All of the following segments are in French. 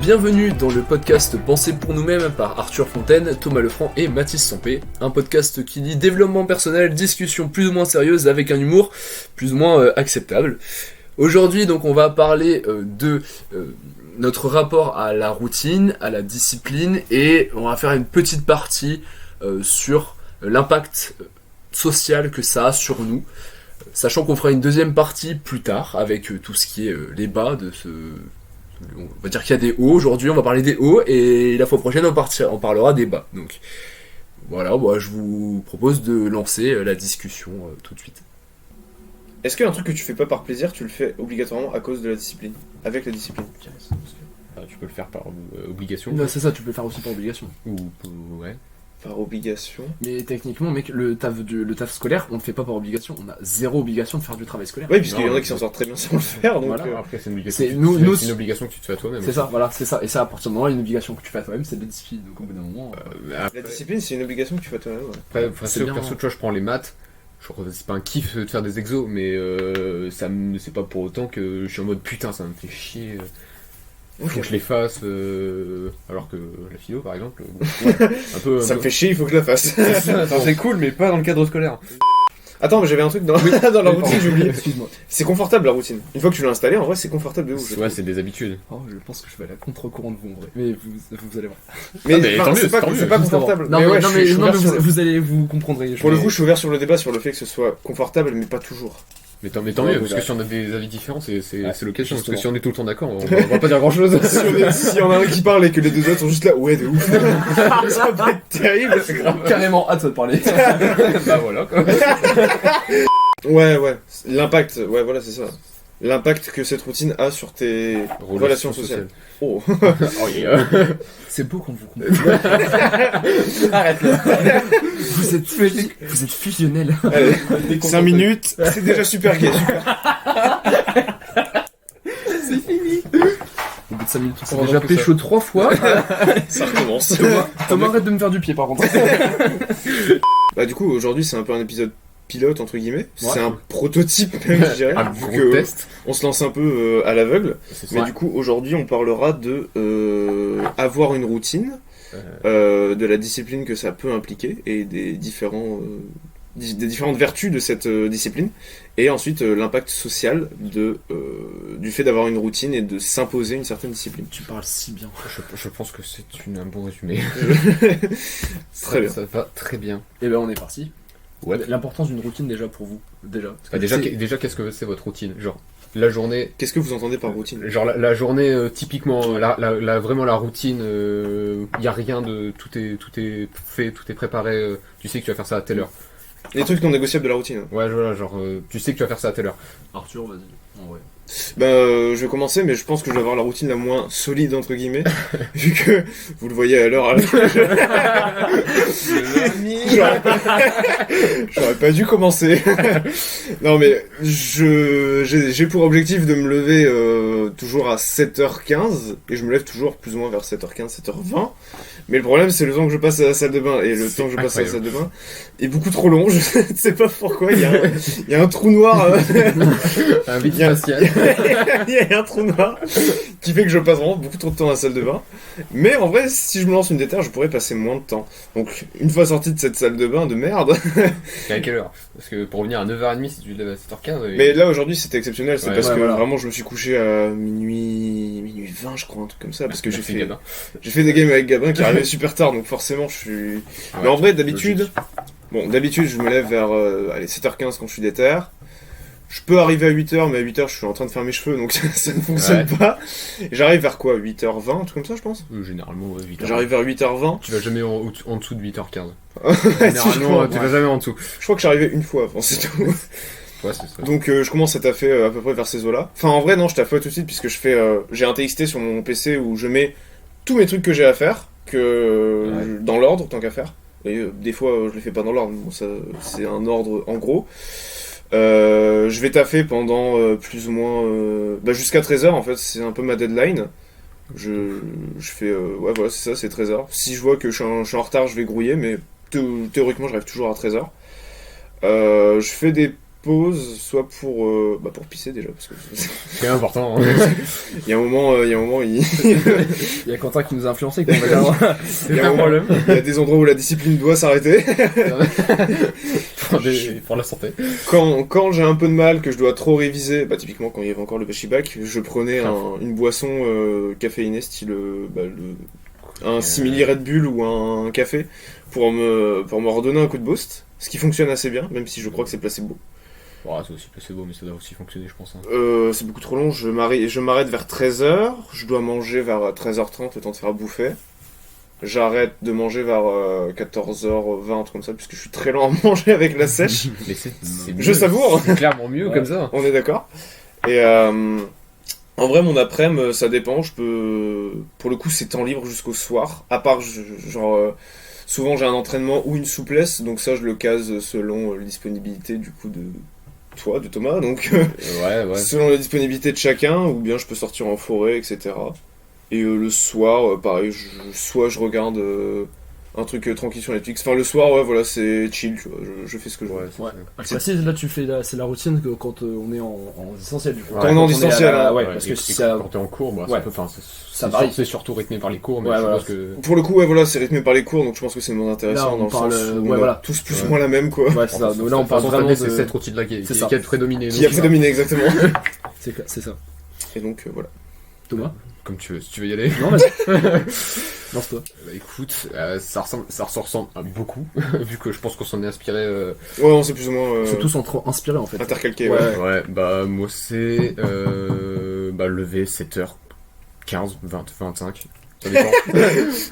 Bienvenue dans le podcast Penser pour nous-mêmes par Arthur Fontaine, Thomas Lefranc et Mathis Sampé. Un podcast qui dit développement personnel, discussion plus ou moins sérieuse avec un humour plus ou moins acceptable. Aujourd'hui donc on va parler de notre rapport à la routine, à la discipline et on va faire une petite partie sur l'impact social que ça a sur nous. Sachant qu'on fera une deuxième partie plus tard avec tout ce qui est les bas de ce... On va dire qu'il y a des hauts, aujourd'hui on va parler des hauts et la fois prochaine on parlera des bas. Donc voilà, je vous propose de lancer la discussion tout de suite. Est-ce qu'il y a un truc que tu fais pas par plaisir, tu le fais obligatoirement à cause de la discipline? Avec la discipline? Tu peux le faire par obligation. Non, c'est ça, tu peux le faire aussi par obligation. Ouais. Par obligation. Mais techniquement, mec, le taf scolaire, on le fait pas par obligation. On a zéro obligation de faire du travail scolaire. Oui, puisqu'il y en a qui s'en sortent très bien sans le faire. Donc voilà. Après, c'est une obligation. C'est une obligation que tu te fais à toi-même. C'est ça, voilà, c'est ça. Et ça, à partir du moment où il y a une obligation que tu fais à toi-même, c'est de la discipline. Donc au bout d'un moment. La discipline, c'est une obligation que tu fais à toi-même. Ouais. Après, c'est bien. perso, tu vois, je prends les maths. C'est pas un kiff de faire des exos, mais c'est pas pour autant que je suis en mode putain, ça me fait chier. Faut que je les fasse, alors que la philo par exemple, un peu. Ça me fait chier, il faut que je la fasse. C'est cool, mais pas dans le cadre scolaire. Attends, mais j'avais un truc dans la routine, j'ai oublié. Excuse-moi. C'est confortable la routine. Une fois que tu l'as installée, en vrai, c'est confortable de ouf. Ouais, c'est des habitudes. Oh, je pense que je vais à la contre-courant de vous en vrai. Mais vous allez voir. Mais tant mieux, c'est pas confortable. Non, mais vous comprendrez. Pour le coup, je suis ouvert sur le débat sur le fait que ce soit confortable, mais pas toujours. Mais tant mieux, parce que si on a des avis différents, c'est l'occasion. Parce que justement. si on est tout le temps d'accord, on va pas dire grand chose. Si y en a un qui parle et que les deux autres sont juste là, ouais, de ouf. Ça va être terrible, c'est grave. Carrément hâte de parler. Bah voilà quoi. Ouais. L'impact, ouais, voilà, c'est ça. L'impact que cette routine a sur tes relations sociales. Oh. Oh yeah. C'est beau quand vous comprenez. Arrête là. Vous êtes fusionnel. Allez, 5 minutes, c'est déjà super gay. C'est fini. Au bout de 5 minutes, on s'est On déjà remarque pécho 3 fois. Ça recommence. Thomas, arrête de me faire du pied par contre. Bah du coup, aujourd'hui, c'est un peu un épisode pilote, entre guillemets. Ouais. C'est un prototype, même, je dirais. Un vu gros que test. on se lance un peu à l'aveugle. C'est ça. Mais du coup, aujourd'hui, on parlera de avoir une routine, de la discipline que ça peut impliquer et des différentes vertus de cette discipline. Et ensuite, l'impact social du fait d'avoir une routine et de s'imposer une certaine discipline. Tu parles si bien. Je pense que c'est un bon résumé. Très bien. Ça va très bien. Et ben on est parti. Ouais. L'importance d'une routine déjà pour vous. Déjà. Déjà, qu'est-ce que c'est votre routine? Genre, la journée. Qu'est-ce que vous entendez par routine? Genre, la journée, typiquement, vraiment la routine, y a rien de. Tout est fait, tout est préparé, tu sais que tu vas faire ça à telle heure. Les trucs non négociables de la routine. Ouais, voilà, genre, tu sais que tu vas faire ça à telle heure. Arthur, vas-y. En vrai. Je vais commencer, mais je pense que je vais avoir la routine la moins solide, entre guillemets, vu que vous le voyez à l'heure à laquelle j'aurais pas dû commencer. Non, mais j'ai pour objectif de me lever toujours à 7h15, et je me lève toujours plus ou moins vers 7h15, 7h20. Mais le problème, c'est le temps que je passe à la salle de bain, et le temps que je passe à la salle de bain est beaucoup trop long. Je ne sais pas pourquoi, il y a un trou noir. Un vide spatial. Il y a un trou noir qui fait que je passe vraiment beaucoup trop de temps à la salle de bain. Mais en vrai, si je me lance une déterre, je pourrais passer moins de temps. Donc, une fois sorti de cette salle de bain de merde. À quelle heure? Parce que pour revenir à 9h30, si tu te lèves à 7h15. Mais là, aujourd'hui, c'était exceptionnel. C'est parce que voilà. vraiment, je me suis couché à minuit 20, je crois, un truc comme ça. Parce que j'ai Gabin. fait des games avec Gabin qui arrivaient super tard. Donc, forcément, je suis. Mais en vrai, d'habitude, je me lève vers 7h15 quand je suis déter. Je peux arriver à 8h, mais à 8h, je suis en train de faire mes cheveux, donc ça ne fonctionne pas. Et j'arrive vers quoi? 8h20, un truc comme ça, je pense? Généralement, 8h. J'arrive vers 8h20. Tu vas jamais en dessous de 8h15. Généralement, tu vas jamais en dessous. Je crois que j'arrivais une fois avant, c'est tout. Ouais, c'est ça. Donc je commence à taffer à peu près vers ces eaux-là. Enfin, en vrai, non, je taffe pas tout de suite, puisque j'ai un TXT sur mon PC où je mets tous mes trucs que j'ai à faire, dans l'ordre, tant qu'à faire. Et des fois, je les fais pas dans l'ordre, bon, ça, c'est un ordre en gros. Je vais taffer pendant plus ou moins jusqu'à 13h en fait, c'est un peu ma deadline. Je fais ouais voilà, c'est ça, c'est 13h. Si je vois que je suis en retard, je vais grouiller, mais théoriquement j'arrive toujours à 13h. Je fais des pause, soit pour pisser déjà, parce que C'est important. Hein. il y a un moment, Il y a Quentin qui nous a influencé, quoi, on va dire. il y a un moment- il y a des endroits où la discipline doit s'arrêter. Pour la santé. Quand j'ai un peu de mal, que je dois trop réviser, typiquement quand il y avait encore le Bachibac, je prenais une boisson caféinée style un simili Red Bull ou un café pour me redonner un coup de boost, ce qui fonctionne assez bien, même si je crois que c'est placebo. Ouais, c'est aussi placebo, mais ça doit aussi fonctionner, je pense. Hein. C'est beaucoup trop long, je m'arrête vers 13h, je dois manger vers 13h30, le temps de faire bouffer. J'arrête de manger vers 14h20, un truc comme ça, puisque je suis très lent à manger avec la sèche. Mais c'est Je mieux. savoure. C'est clairement mieux Ouais. comme ça. On est d'accord. Et en vrai, mon après-midi, ça dépend. Je peux, pour le coup, c'est temps libre jusqu'au soir. À part, souvent j'ai un entraînement ou une souplesse, donc ça, je le case selon la disponibilité du coup de Thomas. Donc, Ouais. selon la disponibilité de chacun, ou bien je peux sortir en forêt, etc. Et le soir, pareil, soit je regarde un truc tranquille sur Netflix. Enfin, le soir, ouais, voilà, c'est chill, tu vois. Je fais ce que je veux. Ouais, Ouais. c'est- Je précise, là, c'est la routine que quand on est en distanciel, du coup. Quand on est en à distanciel, la- hein. ouais, parce que si ça... quand t'es en cours, Ouais. ça varie. c'est surtout rythmé par les cours, mais Ouais, je voilà. pense que. Pour le coup, ouais, voilà, c'est rythmé par les cours, donc je pense que c'est moins Là, intéressant on dans le parle, sens où ouais, on a voilà. tous plus ou Ouais. moins la même, quoi. Ouais, c'est ça. Donc là, on parle vraiment C'est de... cette routine là C'est ça. qui a prédominé. Qui a donc, prédominé, exactement. C'est ça. Et donc, voilà. Thomas? Comme tu veux, si tu veux y aller. Non, vas-y. Lance-toi. Bah écoute, ça se ressemble à beaucoup, vu que je pense qu'on s'en est inspiré. Ouais, on s'est plus ou moins Ils sont tous inspirés, en fait. intercalqués, Ouais. ouais. Ouais, bah moi c'est lever 7h15, 20, 25. Ça dépend.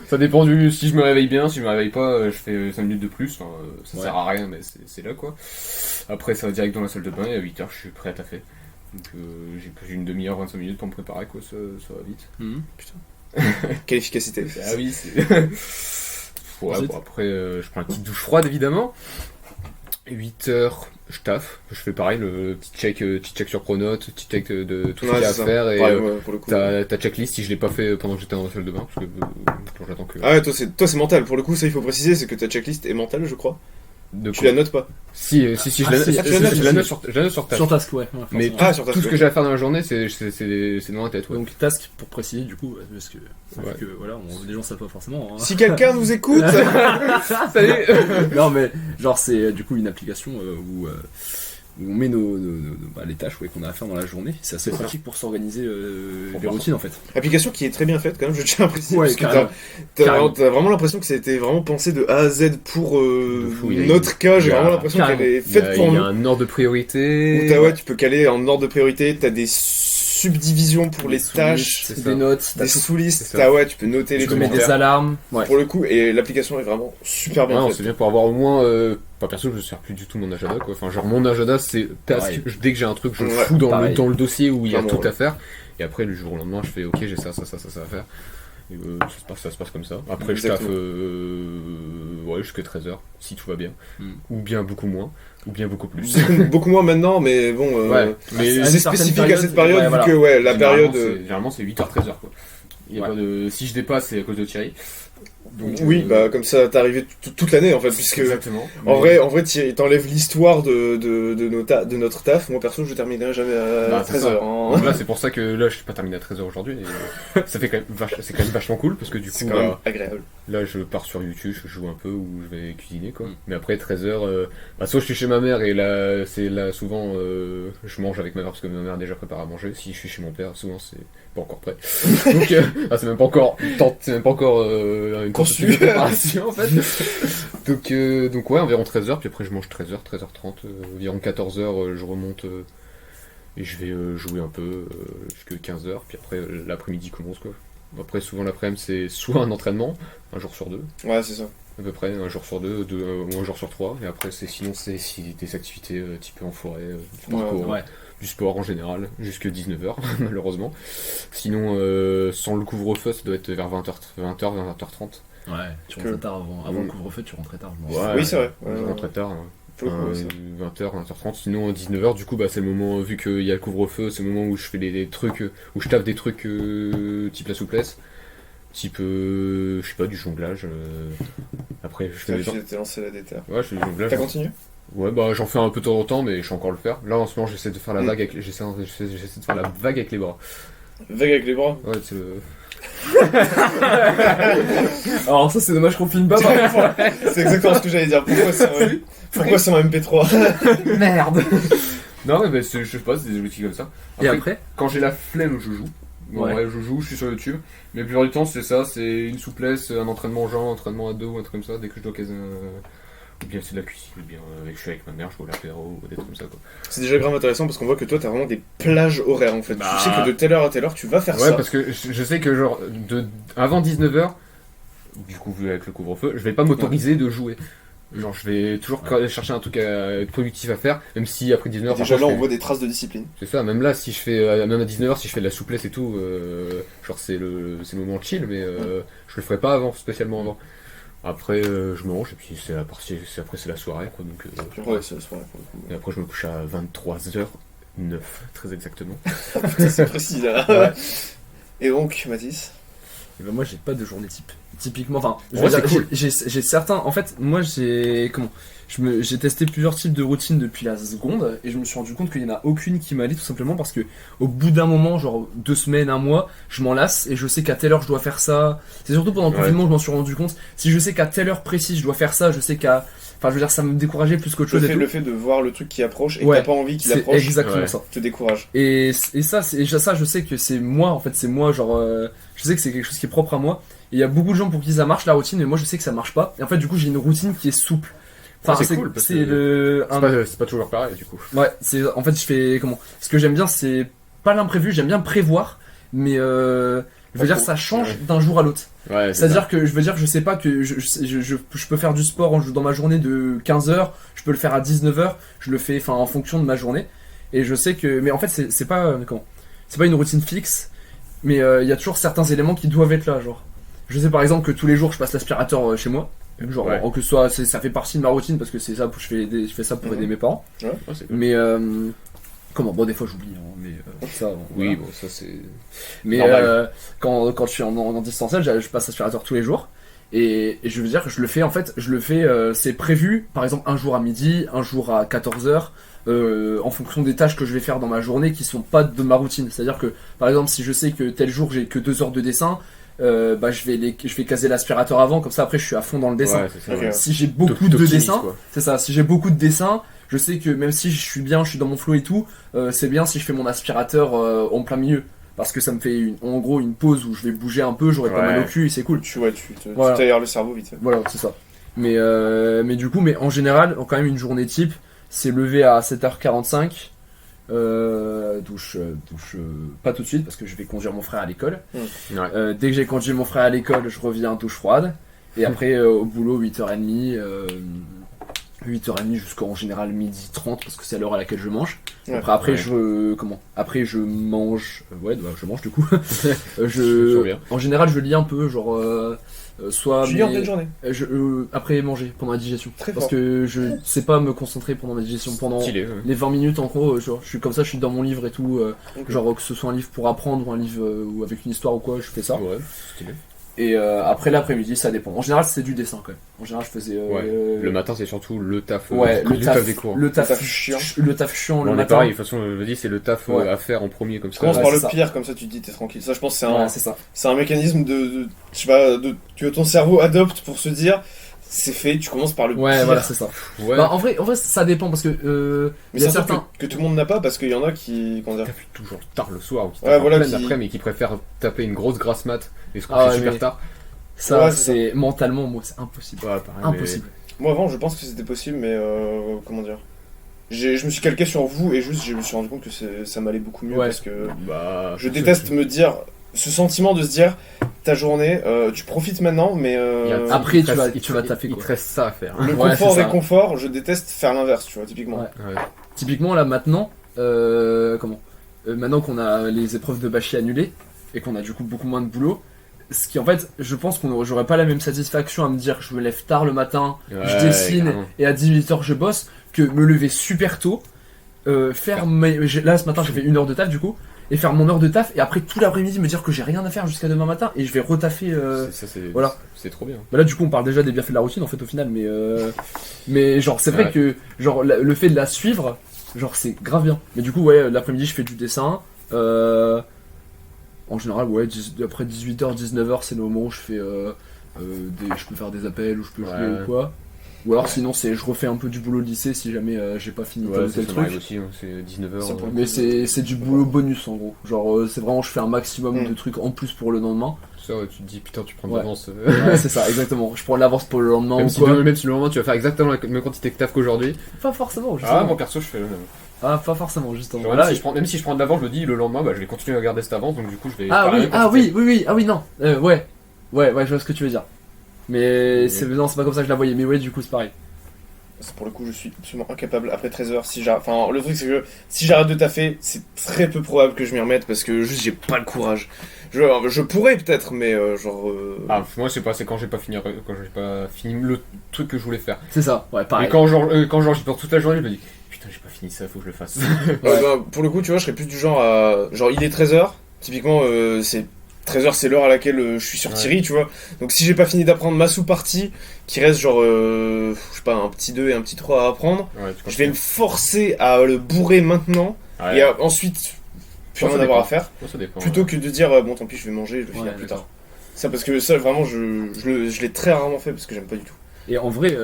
Ça dépend si je me réveille bien, si je me réveille pas, je fais 5 minutes de plus. Enfin, ça Ouais. sert à rien, mais c'est là quoi. Après, ça va direct dans la salle de bain et à 8h, je suis prêt à taffer. Donc j'ai une demi-heure, 25 minutes pour me préparer, quoi, ça va vite. Mhm. Quelle efficacité. Ah oui, c'est. Ouais, Ensuite. bon, après, je prends une petite douche froide évidemment. 8h, je taffe. Je fais pareil, le petit check sur Pronote, petit check de tout ce Ouais, qu'il y a à c'est ça. faire. Et Ouais, ouais, pour le coup. ta checklist, si je l'ai pas fait pendant que j'étais dans la salle de bain, parce que quand j'attends que. Ah ouais, toi c'est mental. Pour le coup, ça il faut préciser, c'est que ta checklist est mentale, je crois. De Tu quoi la notes pas. Si, je Ah, si, la tu la notes, je la note sur Task. Sur Task, ouais. Mais forcément. Ah, sur ta Tout ce que j'ai à faire dans la journée, c'est dans la tête, ouais. Donc, Task, pour préciser, du coup, parce que, Ouais. voilà, les gens savent pas forcément. Hein. Si quelqu'un nous écoute, Salut. Non, mais, genre, c'est du coup une application où on met les tâches qu'on a à faire dans la journée. C'est assez pratique pour s'organiser les routines, en fait. application qui est très bien faite quand même, je tiens à préciser. Ouais, parce que carrément. t'as vraiment l'impression que ça a été vraiment pensé de A à Z pour fou, il y a- notre cas. J'ai il y a- vraiment l'impression qu'elle est faite pour Il y nous. a un ordre de priorité. Où tu peux caler en ordre de priorité, t'as des subdivisions pour les tâches, c'est des ça. notes, des sous-listes, C'est ça. tu peux noter les tu peux trucs. mettre des alarmes. Ouais. Pour le coup, et l'application est vraiment super bien Ouais, faite. c'est bien pour avoir au moins. Pas perso, je ne sers plus du tout mon agenda, quoi. Enfin, genre mon agenda, c'est task. Pareil. Dès que j'ai un truc, je le Ouais, fous dans pareil. le dossier où il y a Vraiment, tout ouais. à faire. Et après, le jour au lendemain, je fais OK, j'ai ça à faire. Et, ça se passe comme ça. Après, je taffe jusqu'à 13h, si tout va bien. Mm. Ou bien beaucoup moins. Ou bien beaucoup plus. Beaucoup moins maintenant, mais bon, Ouais, mais à c'est une certaine spécifique à période, cette période, ouais, vu voilà. que la période. Généralement, c'est 8h-13h, quoi. Il y a Ouais. pas de... Si je dépasse, c'est à cause de Thierry. Donc, Oui, comme ça, t'es arrivé toute l'année en fait, puisque. Exactement. En vrai, t'enlèves l'histoire de notre taf. Moi perso, je terminerai jamais à Bah, c'est 13h. Donc là, c'est pour ça que là, je suis pas terminé à 13h aujourd'hui. Et ça fait c'est quand même vachement cool parce que du C'est coup, quand même agréable. là, je pars sur YouTube, je joue un peu ou je vais cuisiner quoi. Mm. Mais après 13h, soit je suis chez ma mère et là, c'est là souvent, je mange avec ma mère parce que ma mère a déjà préparé à manger. Si je suis chez mon père, souvent c'est pas encore prêt. Donc, c'est même pas encore une Conçu. tentative de préparation en fait. donc ouais, environ 13h, puis après je mange 13h, 13h30, environ 14h, je remonte et je vais jouer un peu jusqu'à 15h, puis après l'après-midi commence quoi. Après souvent l'après-midi c'est soit un entraînement, un jour sur deux, Ouais, c'est ça. à peu près, un jour sur deux, ou un jour sur trois, et après sinon c'est des activités typées en forêt, du parcours, Ouais. du sport en général, jusque 19h malheureusement. Sinon sans le couvre-feu ça doit être vers 20h, 20h30. Ouais, tu rentres tard avant le couvre-feu, tu rentrais tard. je m'en Ouais, rappelle. Oui, c'est vrai. Je rentre très tard. Pour le coup, ouais, ça. 20h, 20h30, sinon 19h, du coup, bah, c'est le moment, vu qu'il y a le couvre-feu, c'est le moment où je fais des trucs, où je tape des trucs type la souplesse. Type, je sais pas, du jonglage. Après, je fais Tu t'es lancé la déterre. Ouais, je fais du jonglage. T'as continué? Ouais, bah j'en fais un peu de temps en temps, mais je sais encore le faire. Là, en ce moment, j'essaie de faire la vague avec, j'essaie de faire la vague avec les bras. Vague avec les bras. Ouais, c'est le. Alors ça c'est dommage qu'on filme pas. C'est exactement ce que j'allais dire. Pourquoi c'est en MP3? Merde. Non, mais je sais pas, c'est des outils comme ça. Et après quand j'ai la flemme, je joue. Bon, Ouais. ouais, je joue, je suis sur YouTube. Mais la plupart du temps, c'est ça, c'est une souplesse, un entraînement genre, un entraînement à dos, ou un truc comme ça, dès que je dois caser ou bien c'est de la cuisine, ou bien je suis avec ma mère, je joue à l'apéro, ou des trucs comme ça, quoi. C'est déjà grave intéressant parce qu'on voit que toi t'as vraiment des plages horaires en fait. Bah. Tu sais que de telle heure à telle heure tu vas faire Ouais, ça. parce que je sais que genre, avant 19h, du coup, vu avec le couvre-feu, je vais pas m'autoriser de jouer. Genre, je vais toujours chercher un truc productif à faire, même si après 19h, Déjà là on voit des traces de discipline. c'est ça, même là, si je fais, même à 19h, si je fais de la souplesse et tout, genre c'est le moment chill, mais je le ferai pas avant, spécialement avant. Après, je me range et puis c'est la partie, après c'est la soirée, quoi, donc, Ouais, c'est la soirée pour le coup. et après je me couche à 23h09, très exactement. Putain, c'est précis là. Ouais. Et donc, Mathis? Et ben moi j'ai pas de journée type. Typiquement, enfin, je Ouais, veux c'est dire, cool. j'ai certains. En fait, moi j'ai testé plusieurs types de routines depuis la seconde et je me suis rendu compte qu'il y en a aucune qui m'allait tout simplement parce que au bout d'un moment, genre 2 semaines, un mois, je m'en lasse et je sais qu'à telle heure je dois faire ça. C'est surtout pendant le Ouais. confinement que je m'en suis rendu compte. Si je sais qu'à telle heure précise je dois faire ça, je sais qu'à. Enfin, je veux dire, ça me décourageait plus qu'autre chose. Le fait de voir le truc qui approche et Ouais. que t'as pas envie qu'il C'est approche exactement Ouais. ça. te décourage. Et ça, je sais que c'est moi, en fait, c'est moi, genre, je sais que c'est quelque chose qui est propre à moi. Et il y a beaucoup de gens pour qui ça marche la routine, mais moi je sais que ça marche pas. Et en fait, du coup, j'ai une routine qui est souple. Enfin, Ouais, c'est cool, parce c'est que le. C'est pas toujours pareil, du coup. Ouais, c'est en fait, je fais comment. Ce que j'aime bien, c'est pas l'imprévu, j'aime bien prévoir, mais je veux dire, ça change d'un jour à l'autre. Ouais, C'est-à-dire que je veux dire, je sais pas que je peux faire du sport dans ma journée de 15h, je peux le faire à 19h, je le fais enfin en fonction de ma journée. Et je sais que. Mais en fait, c'est pas. Comment. C'est pas une routine fixe, mais il y a toujours certains éléments qui doivent être là, genre. Je sais par exemple que tous les jours je passe l'aspirateur chez moi. Genre, Ouais. que ce soit, ça fait partie de ma routine parce que c'est ça, je fais ça pour aider mes parents. Ouais, c'est cool. Mais comment, bon des fois j'oublie, hein, mais ça. Oui, voilà. bon, ça c'est. Mais normal. quand je suis en distanciel, je passe l'aspirateur tous les jours. Et je veux dire que je le fais en fait, c'est prévu, par exemple un jour à midi, un jour à 14h, en fonction des tâches que je vais faire dans ma journée qui sont pas de ma routine. C'est-à-dire que par exemple si je sais que tel jour j'ai que 2 heures de dessin, bah je vais caser l'aspirateur avant, comme ça après je suis à fond dans le dessin. Ouais, c'est ça. Ok. Ouais. Si j'ai beaucoup de T'optimises, dessins, quoi. c'est ça, si j'ai beaucoup de dessins, je sais que même si je suis bien, je suis dans mon flow et tout, c'est bien si je fais mon aspirateur en plein milieu. Parce que ça me fait en gros une pause où je vais bouger un peu, j'aurai pas Ouais. mal au cul et c'est cool. Tu Voilà. t'aères le cerveau vite fait. Voilà, c'est ça. Mais du coup, mais en général, quand même une journée type, c'est lever à 7h45, douche pas tout de suite parce que je vais conduire mon frère à l'école. Ouais. Dès que j'ai conduit mon frère à l'école, je reviens douche froide. Et après au boulot 8h30, 8h30 jusqu'en général 12h30 parce que c'est à l'heure à laquelle je mange. Ouais. Après Ouais. Après je mange. Ouais, bah, je mange du coup. Je sens bien. En général, je lis un peu, genre soit. Tu lis en mes- pleine journée. après manger pendant la digestion. Très Parce fort. que je sais pas me concentrer pendant ma digestion. Pendant Stylé, ouais. les 20 minutes en gros, genre, je suis comme ça, je suis dans mon livre et tout. Ok. Genre que ce soit un livre pour apprendre ou un livre ou avec une histoire ou quoi, je fais ça. Ouais, stylé. Et après l'après-midi, ça dépend. En général, c'est du dessin quand même. En général, je faisais. Le matin, c'est surtout le taf. Ouais, le taf des cours. le taf Le taf chiant. le taf chiant Bon, le on est matin. pareil, de toute façon, je veux dire, c'est le taf Ouais. à faire en premier, comme ça. Commence Ouais, par c'est le ça. pire, comme ça tu te dis t'es tranquille. Ça je pense que Ouais, c'est ça. c'est un mécanisme je sais pas, que ton cerveau adopte pour se dire c'est fait, tu commences par le Ouais, pire. voilà, c'est ça. Ouais. Bah, en vrai, ça dépend parce que Mais il y a c'est un truc certains. que tout le monde n'a pas parce qu'il y en a qui. Comment dire Taf toujours tard le soir, ou qui Ouais, tapent voilà, en pleine qui- après, mais qui préfèrent taper une grosse grasse mat et se coucher Ah ouais, super mais- tard. Ça, Ouais, c'est c'est mentalement, moi, c'est impossible. Ouais, pareil. Impossible. Moi avant je pense que c'était possible, mais comment dire je me suis calqué sur vous et juste je me suis rendu compte que ça m'allait beaucoup mieux Ouais. parce que Bah, je déteste me dire ce sentiment de se dire ta journée, tu profites maintenant, mais Après, il tu te vas- reste- tu vas taffer, Il quoi. te reste ça à faire. le Ouais, confort c'est ça. réconfort, je déteste faire l'inverse, tu vois, typiquement. Ouais. Ouais. Typiquement, là, maintenant, maintenant qu'on a les épreuves de bachis annulées et qu'on a du coup beaucoup moins de boulot, ce qui en fait, je pense qu'on j'aurais pas la même satisfaction à me dire je me lève tard le matin, je Ouais, dessine carrément. et à 18h je bosse, que me lever super tôt, là ce matin j'ai fait 1 heure de taf du coup, et faire mon heure de taf et après tout l'après-midi me dire que j'ai rien à faire jusqu'à demain matin et je vais retaffer. Voilà. C'est trop bien. Bah là du coup on parle déjà des bienfaits de la routine en fait au final, mais genre c'est vrai que genre le fait de la suivre, genre c'est grave bien. Mais du coup ouais, l'après-midi je fais du dessin. En général ouais, après 18h, 19h c'est le moment où je fais je peux faire des appels ou je peux jouer ou quoi. Ou alors sinon je refais un peu du boulot de lycée si jamais j'ai pas fini tel ou tel truc. Aussi, hein, c'est 19h. Mais c'est du boulot bonus en gros. Genre c'est vraiment je fais un maximum de trucs en plus pour le lendemain. Ça ouais, tu te dis putain tu prends de l'avance. Ouais, c'est ça exactement. Je prends de l'avance pour le lendemain même ou si quoi. même si le lendemain tu vas faire exactement la même quantité de taf qu'aujourd'hui. Pas forcément justement. Ah moi perso je fais le même. Ah pas forcément justement. Genre, même si je prends de l'avance, je me dis le lendemain bah je vais continuer à garder cette avance donc du coup je vais. Oui non. Ouais je vois ce que tu veux dire. Mais c'est pas comme ça que je la voyais. Mais ouais du coup c'est pareil. Pour le coup, je suis absolument incapable après 13 heures. Enfin, le truc, c'est que si j'arrête de taffer, c'est très peu probable que je m'y remette parce que juste j'ai pas le courage. Je pourrais peut-être, mais Ah, moi, c'est quand j'ai pas fini le truc que je voulais faire. C'est ça, ouais, pareil. Et quand j'y pense toute la journée, je me dis putain, j'ai pas fini ça, faut que je le fasse. Pour le coup, tu vois, je serais plus du genre à. Genre, il est 13 heures, typiquement, c'est. 13h c'est l'heure à laquelle je suis sur Thierry, tu vois. Donc si j'ai pas fini d'apprendre ma sous-partie, qui reste genre, je sais pas, un petit 2 et un petit 3 à apprendre, je vais me forcer à le bourrer maintenant, et ensuite, plus rien avoir à faire, plutôt que de dire, bon tant pis je vais manger, je vais finir plus tard. Ça parce que ça vraiment, je l'ai très rarement fait parce que j'aime pas du tout. Et en vrai,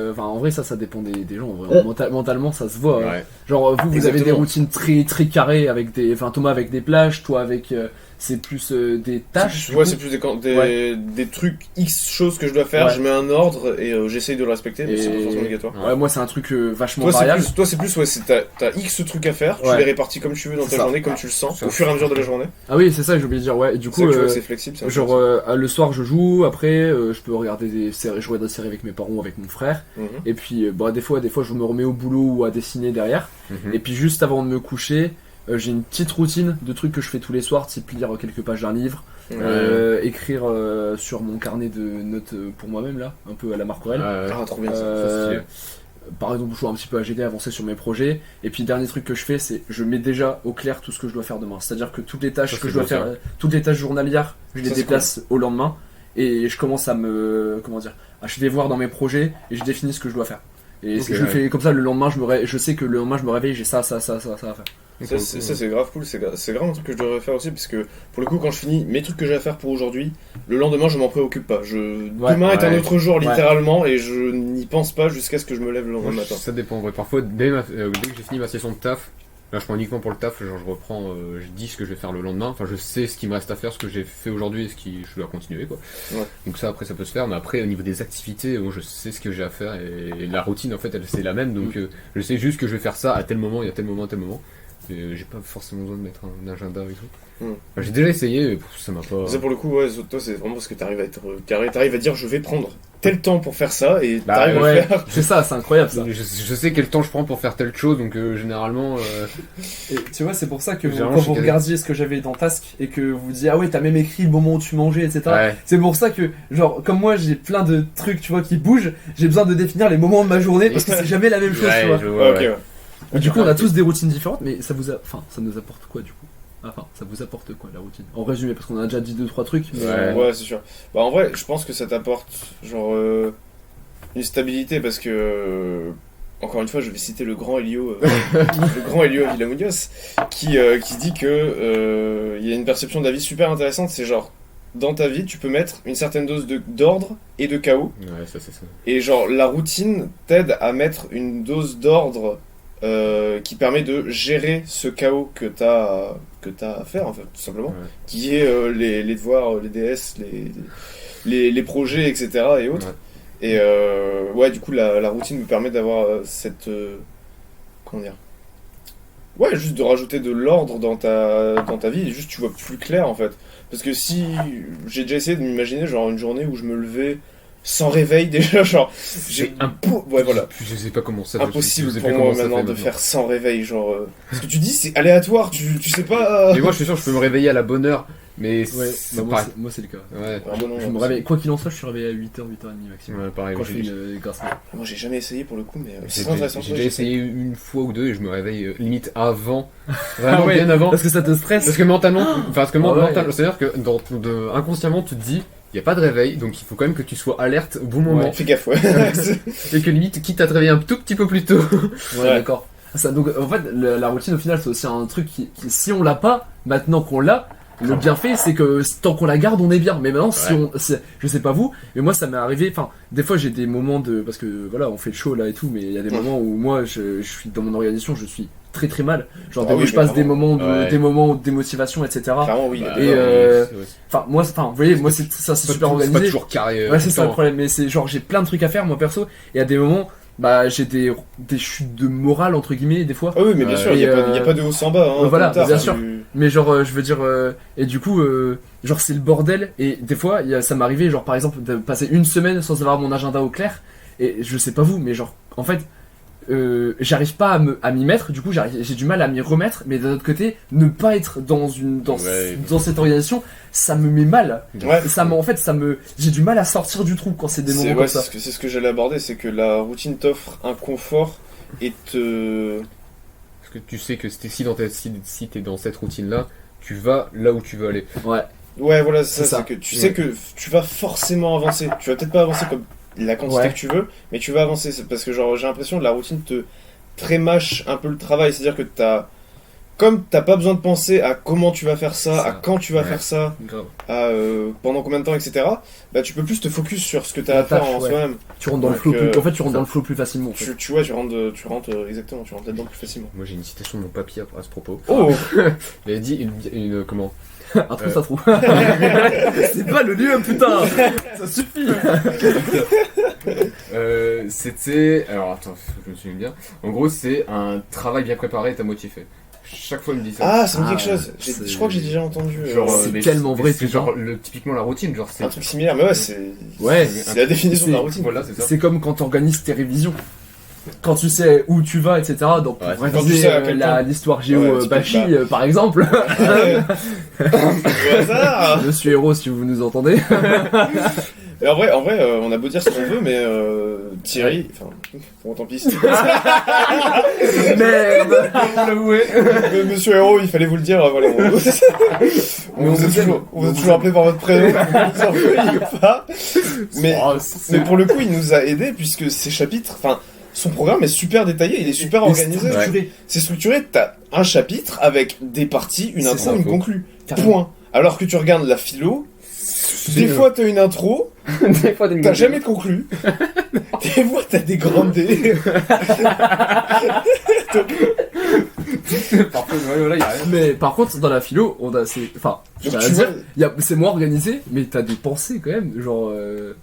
ça dépend des gens. En vrai. Mentalement, ça se voit. Ouais. Genre, vous avez des routines très très carrées avec Thomas avec des plages, toi avec c'est plus des tâches. Ouais, c'est plus des trucs X choses que je dois faire. Je mets un ordre et j'essaye de le respecter, mais c'est pas forcément obligatoire. Ouais, moi c'est un truc vachement variable. Toi, c'est plus t'as X trucs à faire. Tu les répartis comme tu veux dans ta journée, comme tu le sens, au fur et à mesure de la journée. Ah oui, c'est ça, j'ai oublié de dire. Ouais, et du coup, c'est flexible. Genre le soir je joue, après je peux regarder des séries, jouer des séries avec mes parents ou avec mon frère. Et puis des fois je me remets au boulot ou à dessiner derrière. Et puis juste avant de me coucher, j'ai une petite routine de trucs que je fais tous les soirs, type lire quelques pages d'un livre, écrire sur mon carnet de notes pour moi-même là, un peu à la Marc Aurèle. Ah trop bien ça. Par exemple, je joue un petit peu à GD, avancer sur mes projets. Et puis, dernier truc que je fais, c'est je mets déjà au clair tout ce que je dois faire demain. C'est-à-dire que toutes les tâches que je dois faire, toutes les tâches journalières, je les déplace au lendemain. Et je commence à je vais voir dans mes projets et je définis ce que je dois faire. Et je fais comme ça le lendemain, je sais que le lendemain je me réveille, j'ai ça à faire. Ça c'est grave cool, c'est grave un truc que je devrais faire aussi parce que pour le coup quand je finis mes trucs que j'ai à faire pour aujourd'hui, le lendemain je m'en préoccupe pas. Demain est un autre jour littéralement et je n'y pense pas jusqu'à ce que je me lève le lendemain matin. Ça dépend, parfois dès que j'ai fini ma session de taf, là je prends uniquement pour le taf, genre je reprends, je dis ce que je vais faire le lendemain, enfin je sais ce qui me reste à faire, ce que j'ai fait aujourd'hui et je dois continuer quoi. Donc ça après ça peut se faire, mais après au niveau des activités, je sais ce que j'ai à faire et la routine en fait c'est la même, donc je sais juste que je vais faire ça à tel moment et à tel moment à tel moment. J'ai pas forcément besoin de mettre un agenda et tout. Enfin, j'ai déjà essayé, mais ça m'a pas. Ça pour le coup, toi c'est vraiment parce que t'arrives à être carré, t'arrives à dire je vais prendre tel temps pour faire ça et t'arrives à le faire. C'est ça, c'est incroyable ça. Je sais quel temps je prends pour faire telle chose, donc généralement. Et tu vois, c'est pour ça que quand vous regardiez ce que j'avais dans Task et que vous disiez ah ouais, t'as même écrit le moment où tu mangeais, etc. C'est pour ça que, genre, comme moi j'ai plein de trucs, tu vois, qui bougent, j'ai besoin de définir les moments de ma journée parce que c'est jamais la même chose, tu vois. Et du coup, on a tous des routines différentes, mais ça nous apporte quoi du coup? Enfin, ça vous apporte quoi la routine? En résumé, parce qu'on a déjà dit 2-3 trucs. Mais ouais, c'est sûr. Bah en vrai, je pense que ça t'apporte genre une stabilité parce que encore une fois, je vais citer le grand Elio, le grand Elio Villamuñoz, qui dit que il y a une perception de la vie super intéressante. C'est genre dans ta vie, tu peux mettre une certaine dose d'ordre et de chaos. Ouais, ça c'est ça. Et genre la routine t'aide à mettre une dose d'ordre. Qui permet de gérer ce chaos que t'as à faire en fait tout simplement, qui est les devoirs, les DS, les projets etc et autres. Et du coup la routine me permet d'avoir cette comment dire, juste de rajouter de l'ordre dans ta vie et juste tu vois plus clair en fait, parce que si j'ai déjà essayé de m'imaginer genre une journée où je me levais sans réveil déjà, genre c'est je sais pas comment ça impossible pour moi maintenant de faire sans réveil, genre ce que tu dis c'est aléatoire, tu sais pas mais moi je suis sûr que je peux me réveiller à la bonne heure Mais Ouais, c'est bah pas... moi c'est le cas. Ouais, Ah, moi, non, Je me réveille, quoi qu'il en soit, je suis réveillé à 8h, 8h30 maximum. ouais, pareil. Quand je fais J'ai une grasse mat. Moi j'ai jamais essayé pour le coup, mais c'est j'ai- très intéressant. j'ai Ouais, déjà essayé une fois ou deux et je me réveille limite avant. Vraiment ouais, bien avant. Parce que ça te stresse. Parce que mentalement, ouais. c'est-à-dire que inconsciemment tu te dis, il n'y a pas de réveil, donc il faut quand même que tu sois alerte au bon moment. Fais gaffe, ouais. Et que limite, quitte à te réveiller un tout petit peu plus tôt. Ouais, d'accord. Ça, donc en fait, la routine au final, c'est aussi un truc qui si on l'a pas, maintenant qu'on l'a, le bienfait c'est que tant qu'on la garde, on est bien. Mais maintenant, je sais pas vous, mais moi ça m'est arrivé. Enfin, des fois j'ai des moments de parce que voilà, on fait le show là et tout, mais il y a des moments où moi je suis dans mon organisation, je suis très très mal. Genre Ah des fois, oui, je passe mais des moments de démotivation, etc. Clairement, oui. Et enfin moi, vous voyez, moi c'est ça, c'est super C'est pas organisé. toujours carré. Ouais, c'est ça le temps. problème. Mais c'est genre j'ai plein de trucs à faire moi perso. Et à des moments, bah j'ai des chutes de morale entre guillemets des fois. Ah oui, mais bien sûr, il n'y a pas de haut sans bas. Hein, voilà, comme tard, bien c'est sûr. du- Mais genre, je veux dire, et du coup, genre c'est le bordel. Et des fois, ça m'est arrivé, genre par exemple, de passer une semaine sans avoir mon agenda au clair. Et je sais pas vous, mais genre, en fait, j'arrive pas à m'y mettre. Du coup, j'ai du mal à m'y remettre. Mais d'un autre côté, ne pas être dans cette organisation, ça me met mal. Ouais. En fait, j'ai du mal à sortir du trou quand c'est des moments comme ça. C'est ce que j'allais aborder, c'est que la routine t'offre un confort et te... Parce que tu sais que si t'es dans cette routine-là, tu vas là où tu veux aller. Ouais. Ouais, voilà, C'est c'est ça. ça. Que tu sais que tu vas forcément avancer. Tu vas peut-être pas avancer comme la quantité Ouais. que tu veux, mais tu vas avancer. C'est parce que genre j'ai l'impression que la routine te prémâche un peu le travail. C'est-à-dire que comme t'as pas besoin de penser à comment tu vas faire ça, à quand tu vas faire ça, Grave. à pendant combien de temps, etc. Bah tu peux plus te focus sur ce que t'as à faire en ouais. soi-même. Tu rentres dans le Donc, flow euh, en fait, tu rentres dans le flow plus facilement. En fait. Tu vois, tu rentres exactement, tu rentres là-dedans plus facilement. Moi j'ai une citation de mon papy à ce propos. Oh Il a dit comment Un trou, ça trouve. C'est pas le lieu, putain. Ça suffit. C'était. Alors attends, je me souviens bien. En gros, c'est un travail bien préparé est à moitié fait. Chaque fois, il me dit ça. Ah, ça me dit Ah, quelque chose. Je crois que j'ai déjà entendu c'est mais tellement vrai, c'est putain. genre typiquement la routine. Genre, c'est. un truc similaire, mais ouais, c'est Ouais. c'est la définition de la C'est- routine. Voilà, c'est ça. C'est comme quand tu organises tes révisions. Quand tu sais où tu vas, etc. Donc, pour Ouais, quand tu réviser sais à quel point. l'histoire géo Ouais, tu peux Bachi, pas. par exemple. Ouais. Au hasard. Monsieur Héros, si vous nous entendez. Mais en vrai, on a beau dire ce qu'on veut, mais Thierry, enfin, bon, tant pis. Merde. Mais Monsieur Héros, il fallait vous le dire. Voilà, on vous a toujours appelé par votre prénom. Vous en veuillez pas. Mais pour le coup, il nous a aidés puisque ces chapitres, enfin, son programme est super détaillé, il est super organisé. Structuré. C'est structuré. T'as un chapitre avec des parties, une C'est intro, ça, une faut. conclue. Carrément. Point. Alors que tu regardes la philo, des fois t'as une intro, Des fois, t'as jamais de conclu. Des fois t'as des grandes dés. Parfois, voilà, y a rien. Mais par contre, dans la philo, enfin, Donc, ça tu veut vois, dire, c'est moins organisé, mais t'as des pensées quand même, genre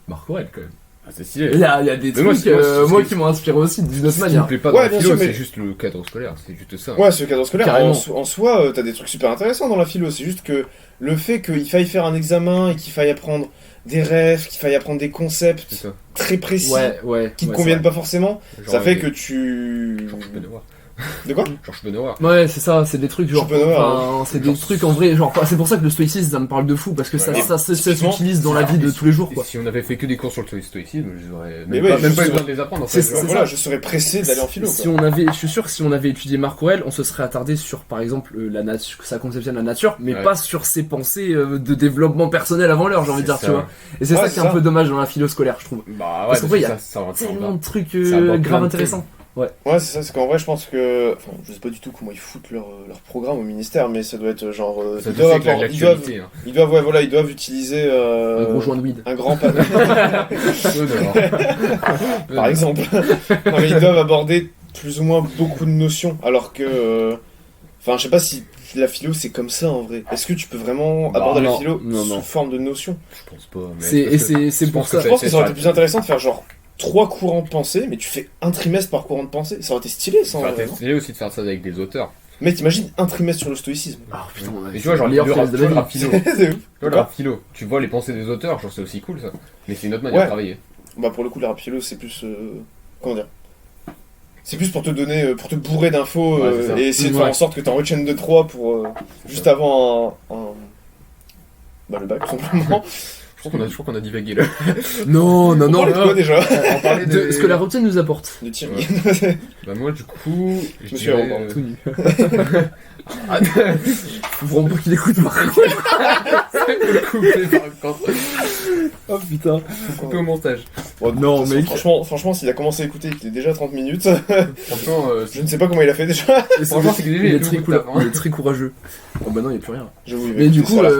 Marc Aurèle quand même. Ah, c'est stylé. Il y a des Mais moi, trucs, c'est- moi qui m'ont inspiré aussi d'une autre Ce qui me manière. plaît pas dans Ouais, la bien philo, sûr, mais- c'est juste le cadre scolaire, c'est juste ça. ouais, ce cadre scolaire, Carrément. en soi, t'as des trucs super intéressants dans la philo. C'est juste que le fait qu'il faille faire un examen et qu'il faille apprendre des rêves, qu'il faille apprendre des concepts C'est ça. très précis Ouais. qui te ouais, conviennent c'est pas forcément, Genre, ça fait que tu... Georges Benoît. De quoi? Georges Benoît. Ouais, c'est ça, c'est des trucs genre. Schopenhauer, Enfin, c'est des Genre- trucs en vrai, genre. C'est pour ça que le stoïcisme, ça me parle de fou, parce que ça Ouais. s'utilise dans la vie de tous les jours, Et quoi. si on avait fait que des cours sur le stoïcisme, j'aurais Mais même, ouais, pas, même pas eu juste- besoin de les apprendre. En C'est- fait, tu vois. c'est Voilà, ça. je serais pressé d'aller en philo. Si Quoi. je suis sûr que si on avait étudié Marc Aurèle, on se serait attardé sur, par exemple, la nature, sa conception de la nature, mais Ouais. pas sur ses pensées de développement personnel avant l'heure, j'ai envie de dire, C'est tu ça. vois. Et c'est Ouais, ça c'est qui est un ça. peu dommage dans la philo scolaire, je trouve. Bah Parce qu'en vrai, il y a ça rentre Tellement de trucs Ça aborde plein grave de intéressants. Ouais, c'est ça, c'est qu'en vrai, je pense que... Enfin, je sais pas du tout comment ils foutent leur programme au ministère, mais ça doit être genre... Ça ils, doit doivent être avoir- l'actualité. Hein. ils doivent, ouais, voilà, ils doivent utiliser... Un gros joint de weed. un grand panneau, Eux, d'abord. par exemple. Non, mais ils doivent aborder plus ou moins beaucoup de notions, alors que... Enfin, je sais pas si la philo, c'est comme ça, en vrai. Est-ce que tu peux vraiment Bah, aborder la non, philo non, sous non. forme de notions? Je pense pas. Mais C'est parce que- c'est je pour pense ça. que Je pense que ça aurait ça- été plus intéressant de faire genre 3 courants de pensée, mais tu fais un trimestre par courant de pensée. Ça aurait été stylé, ça, en Ça vrai, aurait non? été stylé aussi de faire ça avec des auteurs. Mais t'imagines un trimestre sur le stoïcisme. Ah putain, Et tu vois, genre, meilleur le rap trimestre de la rap vie. philo. C'est ouf. Tu vois, le rap philo, tu vois les pensées des auteurs, genre c'est aussi cool ça. Mais c'est une autre manière Ouais. de travailler. Bah pour le coup, la rap philo, c'est plus... comment dire? C'est plus pour te donner, pour te bourrer d'infos Ouais, c'est ça. et essayer de Ouais. faire en sorte que t'en retiennes 2-3 pour juste avant Bah le bac, tout simplement. Je crois qu'on a divagué là. Non, non, On non. parlait de quoi déjà? On parlait De ce que la routine nous apporte. De tir. Bah moi du coup, Je me suis rendu compte. Tout nu. Faut vraiment pas qu'il écoute par contre. couper par contre. Oh putain. Couper au montage. Bon, Non, de toute mec. façon, franchement, s'il a commencé à écouter et qu'il est déjà à 30 minutes, Franchement, je ne sais pas comment il a fait déjà. franchement c'est que déjà, Il est il très fait cool. beaucoup de taf, hein. Il est très courageux. Oh bah non, il y a plus rien. J'avoue, il va Mais du écouter coup, ça à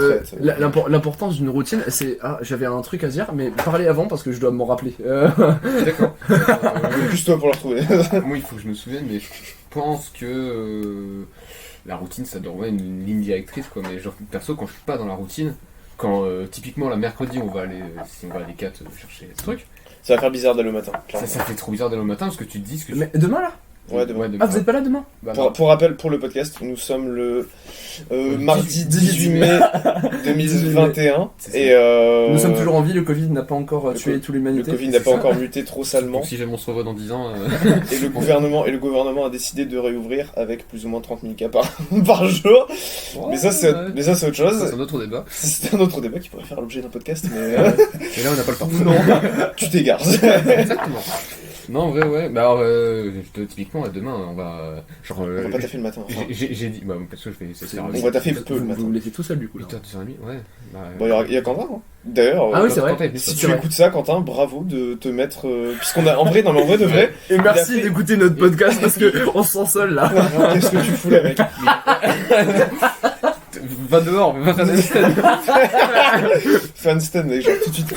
la retraite. l'importance d'une routine, c'est. Ah, j'avais un truc à dire, mais parlez avant parce que je dois m'en rappeler. D'accord. Plus toi pour le retrouver. Moi il faut que je me souvienne, mais je pense que la routine ça doit avoir une ligne directrice quoi. Mais genre perso quand je suis pas dans la routine, quand typiquement la mercredi on va aller, si on va à l'E4 chercher ce truc, Ça va faire bizarre d'aller au matin. ça fait trop bizarre d'aller au matin parce que tu te dis ce que tu... Mais demain là? Ouais, demain. Ah, vous êtes pas là demain? Bah, non. Pour rappel, pour le podcast, nous sommes le mardi 18 mai 2021 C'est ça. et Nous sommes toujours en vie, le Covid n'a pas encore le tué co- toute le l'humanité. Covid n'a c'est pas ça. encore muté trop salement Donc si jamais on se revoit dans 10 ans, et le gouvernement a décidé de réouvrir avec plus ou moins 30 000 cas par jour. Mais ça c'est autre ça, chose. c'est un autre débat. C'est un autre débat qui pourrait faire l'objet d'un podcast, mais Mais là on n'a pas le temps. non, tu t'égares. Exactement. Non, en vrai, ouais. Bah, alors, typiquement, demain, on va. Genre. On va pas taffer le matin. Enfin, J'ai dit. Bah, parce que je vais essayer de faire. on va taffer peu le Vous matin. vous laissez tout seul du coup là. 8h, 10h30, ouais. Bah, Bon, il y a Quentin, hein. D'ailleurs, Ah oui, c'est vrai. Quentin est venu, si ça. tu c'est vrai. écoutes ça, Quentin, bravo de te mettre. Puisqu'on a. En vrai, non, mais en vrai de vrai. Et merci Il a fait- d'écouter notre podcast parce que on se sent seul là. Qu'est-ce que tu fous là, mec? Va dehors, va faire des scènes. Fais un stand, mec, genre tout de suite.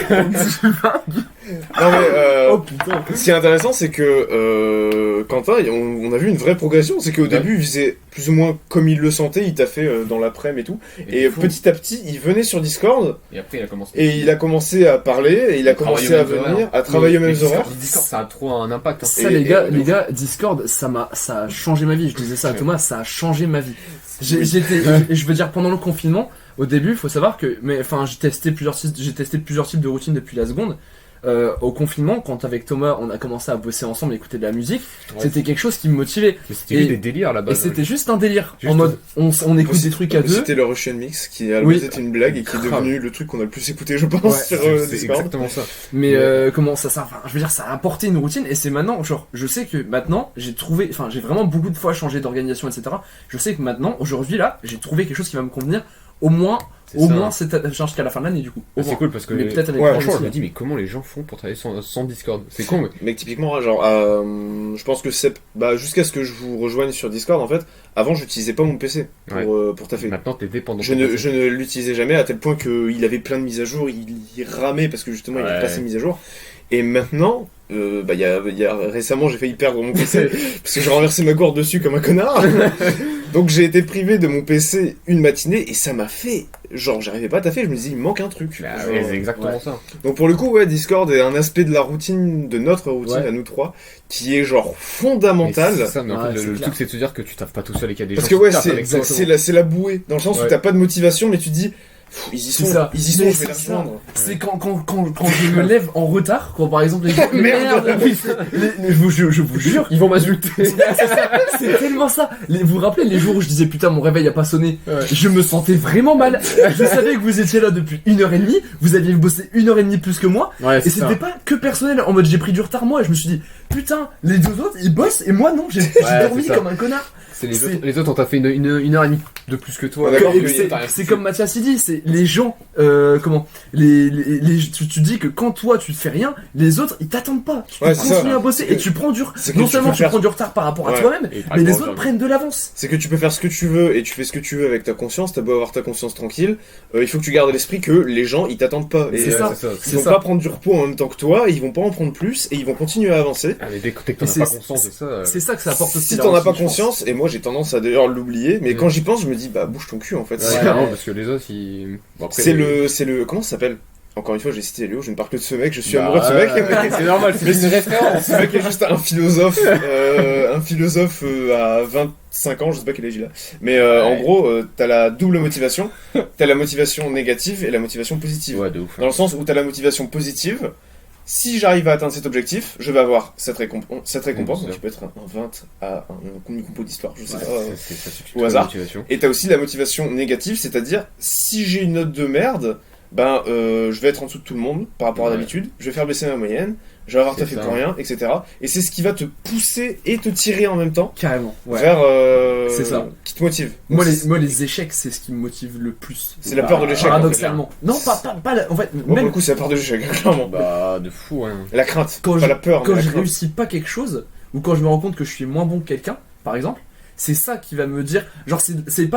Non, mais. Oh putain. Ce qui est intéressant, c'est que Quentin, on a vu une vraie progression. C'est qu'au Ouais. début, il faisait plus ou moins comme il le sentait, il taffait dans l'après-midi et tout. Et petit à petit, il venait sur Discord Et après, il a commencé. et il a commencé à parler et il a commencé à venir, à travailler aux mêmes horaires. Discord, ça a trop un impact. Hein. Ça Et- les gars, Discord, ça a changé ma vie. Je disais ça à Thomas, ça a changé ma vie. Je veux dire pendant le confinement, au début, faut savoir que, mais enfin, j'ai testé plusieurs types de routines depuis la seconde. Au confinement, quand avec Thomas, on a commencé à bosser ensemble, écouter de la musique, Ouais. c'était quelque chose qui me motivait. Mais c'était Et- juste des délires là-bas. Et c'était juste un délire. Juste- En mode, on écoute des trucs à deux. C'était le Russian Mix qui à la Oui. base était une blague et qui est Grave. devenu le truc qu'on a le plus écouté, je pense, Ouais, sur C'est Discord. exactement ça. Mais Mais- comment ça, enfin, je veux dire, ça a apporté une routine et c'est maintenant, genre, je sais que maintenant, j'ai vraiment beaucoup de fois changé d'organisation, etc. Je sais que maintenant, aujourd'hui là, j'ai trouvé quelque chose qui va me convenir au moins, C'est ça. jusqu'à la fin de l'année du coup. Au Ah, c'est moins. cool parce que Mais peut-être avec Ouais, Franck franchement, aussi. je me dis, mais comment les gens font pour travailler sans Discord? C'est con, mais. Mais typiquement, genre, je pense que c'est. Bah, jusqu'à ce que je vous rejoigne sur Discord, en fait, avant, j'utilisais pas mon PC pour taffer. Maintenant, t'es dépendant. Je ne l'utilisais jamais à tel point qu'il avait plein de mises à jour, il ramait parce que justement il Ouais. avait pas ses mises à jour. Et maintenant, récemment j'ai failli perdre mon PC parce que j'ai renversé ma gourde dessus comme un connard. Donc j'ai été privé de mon PC une matinée et ça m'a fait. Genre j'arrivais pas à taffer, je me disais il manque un truc. Bah, Genre, ouais, c'est exactement ouais. ça. Donc pour le coup, ouais, Discord est un aspect de la routine, de notre routine Ouais. à nous trois, qui est genre Mais fondamental. c'est ça, mais en Ouais, fait, c'est le clair. truc, c'est de se dire que tu taffes pas tout seul et qu'il y a des Parce gens que ouais, qui taffent avec toi. c'est la bouée, dans le sens où Ouais. t'as pas de motivation, mais tu te dis, pff, ils y C'est sont, ça. ils y sont, Mais je vais les c'est ça. rejoindre. C'est quand je me lève en retard, quand par exemple les gens. Merde. Oui, je vous jure. Ils vont m'insulter. C'est tellement ça. Vous vous rappelez les jours où je disais putain mon réveil a pas sonné, Ouais. je me sentais vraiment mal. Je savais que vous étiez là depuis 1h30, vous aviez bossé 1h30 plus que moi, Ouais, et c'était pas que personnel. En mode j'ai pris du retard moi, et je me suis dit putain les deux autres ils bossent et moi non, j'ai dormi c'est ça. comme un connard. C'est les autres ont taffé une heure et demie de plus que toi. Ouais, d'accord, Et que c'est comme Mathias il dit, c'est les gens, tu dis que quand toi tu fais rien, les autres ils t'attendent pas. Tu Ouais, c'est continues ça. à bosser C'est et que- tu prends c'est que non tu seulement peux tu faire- prends du retard par rapport à Ouais. toi-même, Et mais les par autres exemple, prennent de l'avance. C'est que tu peux faire ce que tu veux et tu fais ce que tu veux avec ta conscience, t'as beau avoir ta conscience tranquille, il faut que tu gardes à l'esprit que les gens ils t'attendent pas. Et C'est ça. c'est ça. ils C'est vont ça. pas prendre du repos en même temps que toi, ils vont pas en prendre plus et ils vont continuer à avancer. Ah, mais dès que t'en Et as pas c'est- conscience de ça. C'est ça que ça apporte aussi. Si la t'en as pas routine, je pense. conscience, et moi j'ai tendance à d'ailleurs l'oublier, mais Mm. quand j'y pense, je me dis bah bouge ton cul en fait. Ouais, C'est- clairement, parce que les autres, ils. Bon, après, C'est le comment ça s'appelle? Encore une fois, j'ai cité Léo, je ne parle que de ce mec, je suis Bah, amoureux de ce mec. C'est normal, c'est une référence. Ce mec est juste un philosophe, à 25 ans, je sais pas quel âge il a. Mais en gros, t'as la double motivation. T'as la motivation négative et la motivation positive. Ouais, de ouf. Dans le sens où t'as la motivation positive, Si j'arrive à atteindre cet objectif, je vais avoir cette récompense, c'est donc ça. qui peut être un 20 à une compo d'histoire, je sais Ouais, pas. Ça suffit Au de hasard. motivation. Et t'as aussi la motivation négative, c'est-à-dire si j'ai une note de merde, je vais être en dessous de tout le monde par rapport à Ouais. d'habitude, je vais faire baisser ma moyenne, je vais avoir C'est taffé ça. pour rien, etc. Et c'est ce qui va te pousser et te tirer en même temps Carrément. Ouais. vers C'est ça. qui te motive. Moi Donc, les échecs, c'est ce qui me motive le plus. C'est la peur de l'échec, Paradoxalement. Non, en fait, moi, pour même le coup, c'est la peur de l'échec, clairement. Bah, de fou, hein. La crainte, quand pas je- la peur, quand mais la je crainte. réussis pas quelque chose, ou quand je me rends compte que je suis moins bon que quelqu'un, par exemple, c'est ça qui va me dire, genre c'est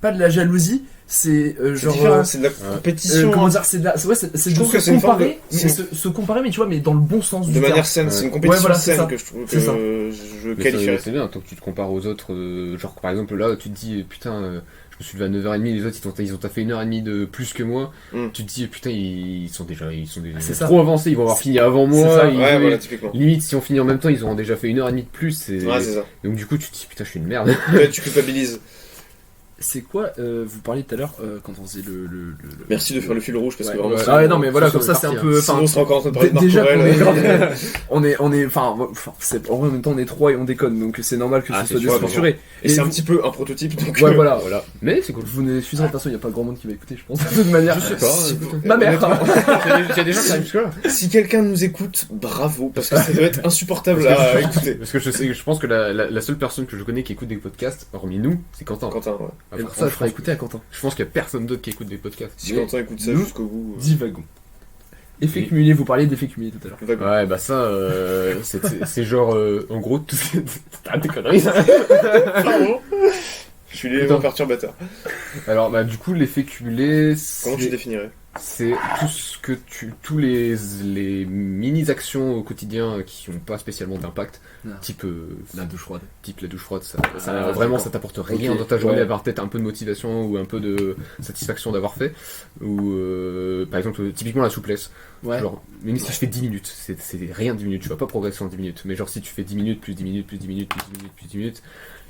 pas de la jalousie, c'est C'est genre différent, c'est de la compétition. comment dire, c'est de la, ouais, c'est de trouve que se c'est une forme de- comparer, mais se comparer, mais tu vois, mais dans le bon sens de du manière terme. saine, c'est une Ouais. compétition Ouais, voilà, c'est saine ça. que je trouve que C'est ça. je Mais qualifierais. c'est bien, tant que tu te compares aux autres, genre par exemple là, tu te dis, putain, je me suis levé à 9h30, les autres ils ont taffé 1h30 de plus que moi, tu te dis, putain, ils sont déjà C'est ça. trop avancés, ils vont avoir fini avant moi, C'est ça. Ouais, voilà, typiquement. limite si on finit en même temps, ils auront déjà fait 1h30 de plus, Ouais, c'est ça. donc du coup tu te dis, putain, je suis une merde. Ouais, tu culpabilises. C'est quoi vous parliez tout à l'heure quand on faisait le Merci de faire le fil rouge parce que Ouais, vraiment. ouais. c'est- Ah ouais, non mais voilà, Ça, comme c'est ça c'est un parti, peu Sinon, enfin on serait encore en train de parler de Marc déjà Aurèle. on est enfin c'est en vrai, en même temps on est trois et on déconne, donc c'est normal que Ah, ce c'est soit sûr, déstructuré. Et c'est un vous- petit peu un prototype, donc. Ouais, voilà. Voilà. Mais c'est cool. Vous n'excuserez de toute façon, il n'y a pas grand monde qui va écouter, je pense, de toute manière. Je sais pas. Si- Ma mère. Il y a des gens qui arrivent jusque-là. Si quelqu'un nous écoute, bravo, parce que ça doit être insupportable à écouter. Parce que je pense que la seule personne que je connais qui écoute des podcasts, hormis nous, c'est Quentin. Quentin, ouais. Ah, Et par pour ça, je contre, ferai écouter à Quentin. je pense qu'il y a personne d'autre qui écoute des podcasts. Si Mais- Quentin écoute ça nous- jusqu'au bout. Divagons. Effet Oui. cumulé, vous parliez d'effet cumulé tout à l'heure. Vague. Ouais, bah ça, c'est genre, en gros, tout T'arrêtes tes conneries, ça. Pardon. Je suis l'élément Attends. perturbateur. Alors, bah, du coup, l'effet cumulé, Comment tu définirais? c'est tout ce que tous les mini-actions au quotidien qui n'ont pas spécialement d'impact, Ah. type, La douche froide. type la douche froide, ça Ah, vraiment, d'accord. ça t'apporte rien Ok, dans ta journée, ouais. à part peut-être un peu de motivation ou un peu de satisfaction d'avoir fait. Ou, par exemple, typiquement la souplesse. Ouais. Genre, même si je fais 10 minutes, c'est rien 10 minutes, tu vas pas progresser en 10 minutes. Mais genre, si tu fais 10 minutes, plus 10 minutes, plus 10 minutes, plus 10 minutes, plus 10 minutes,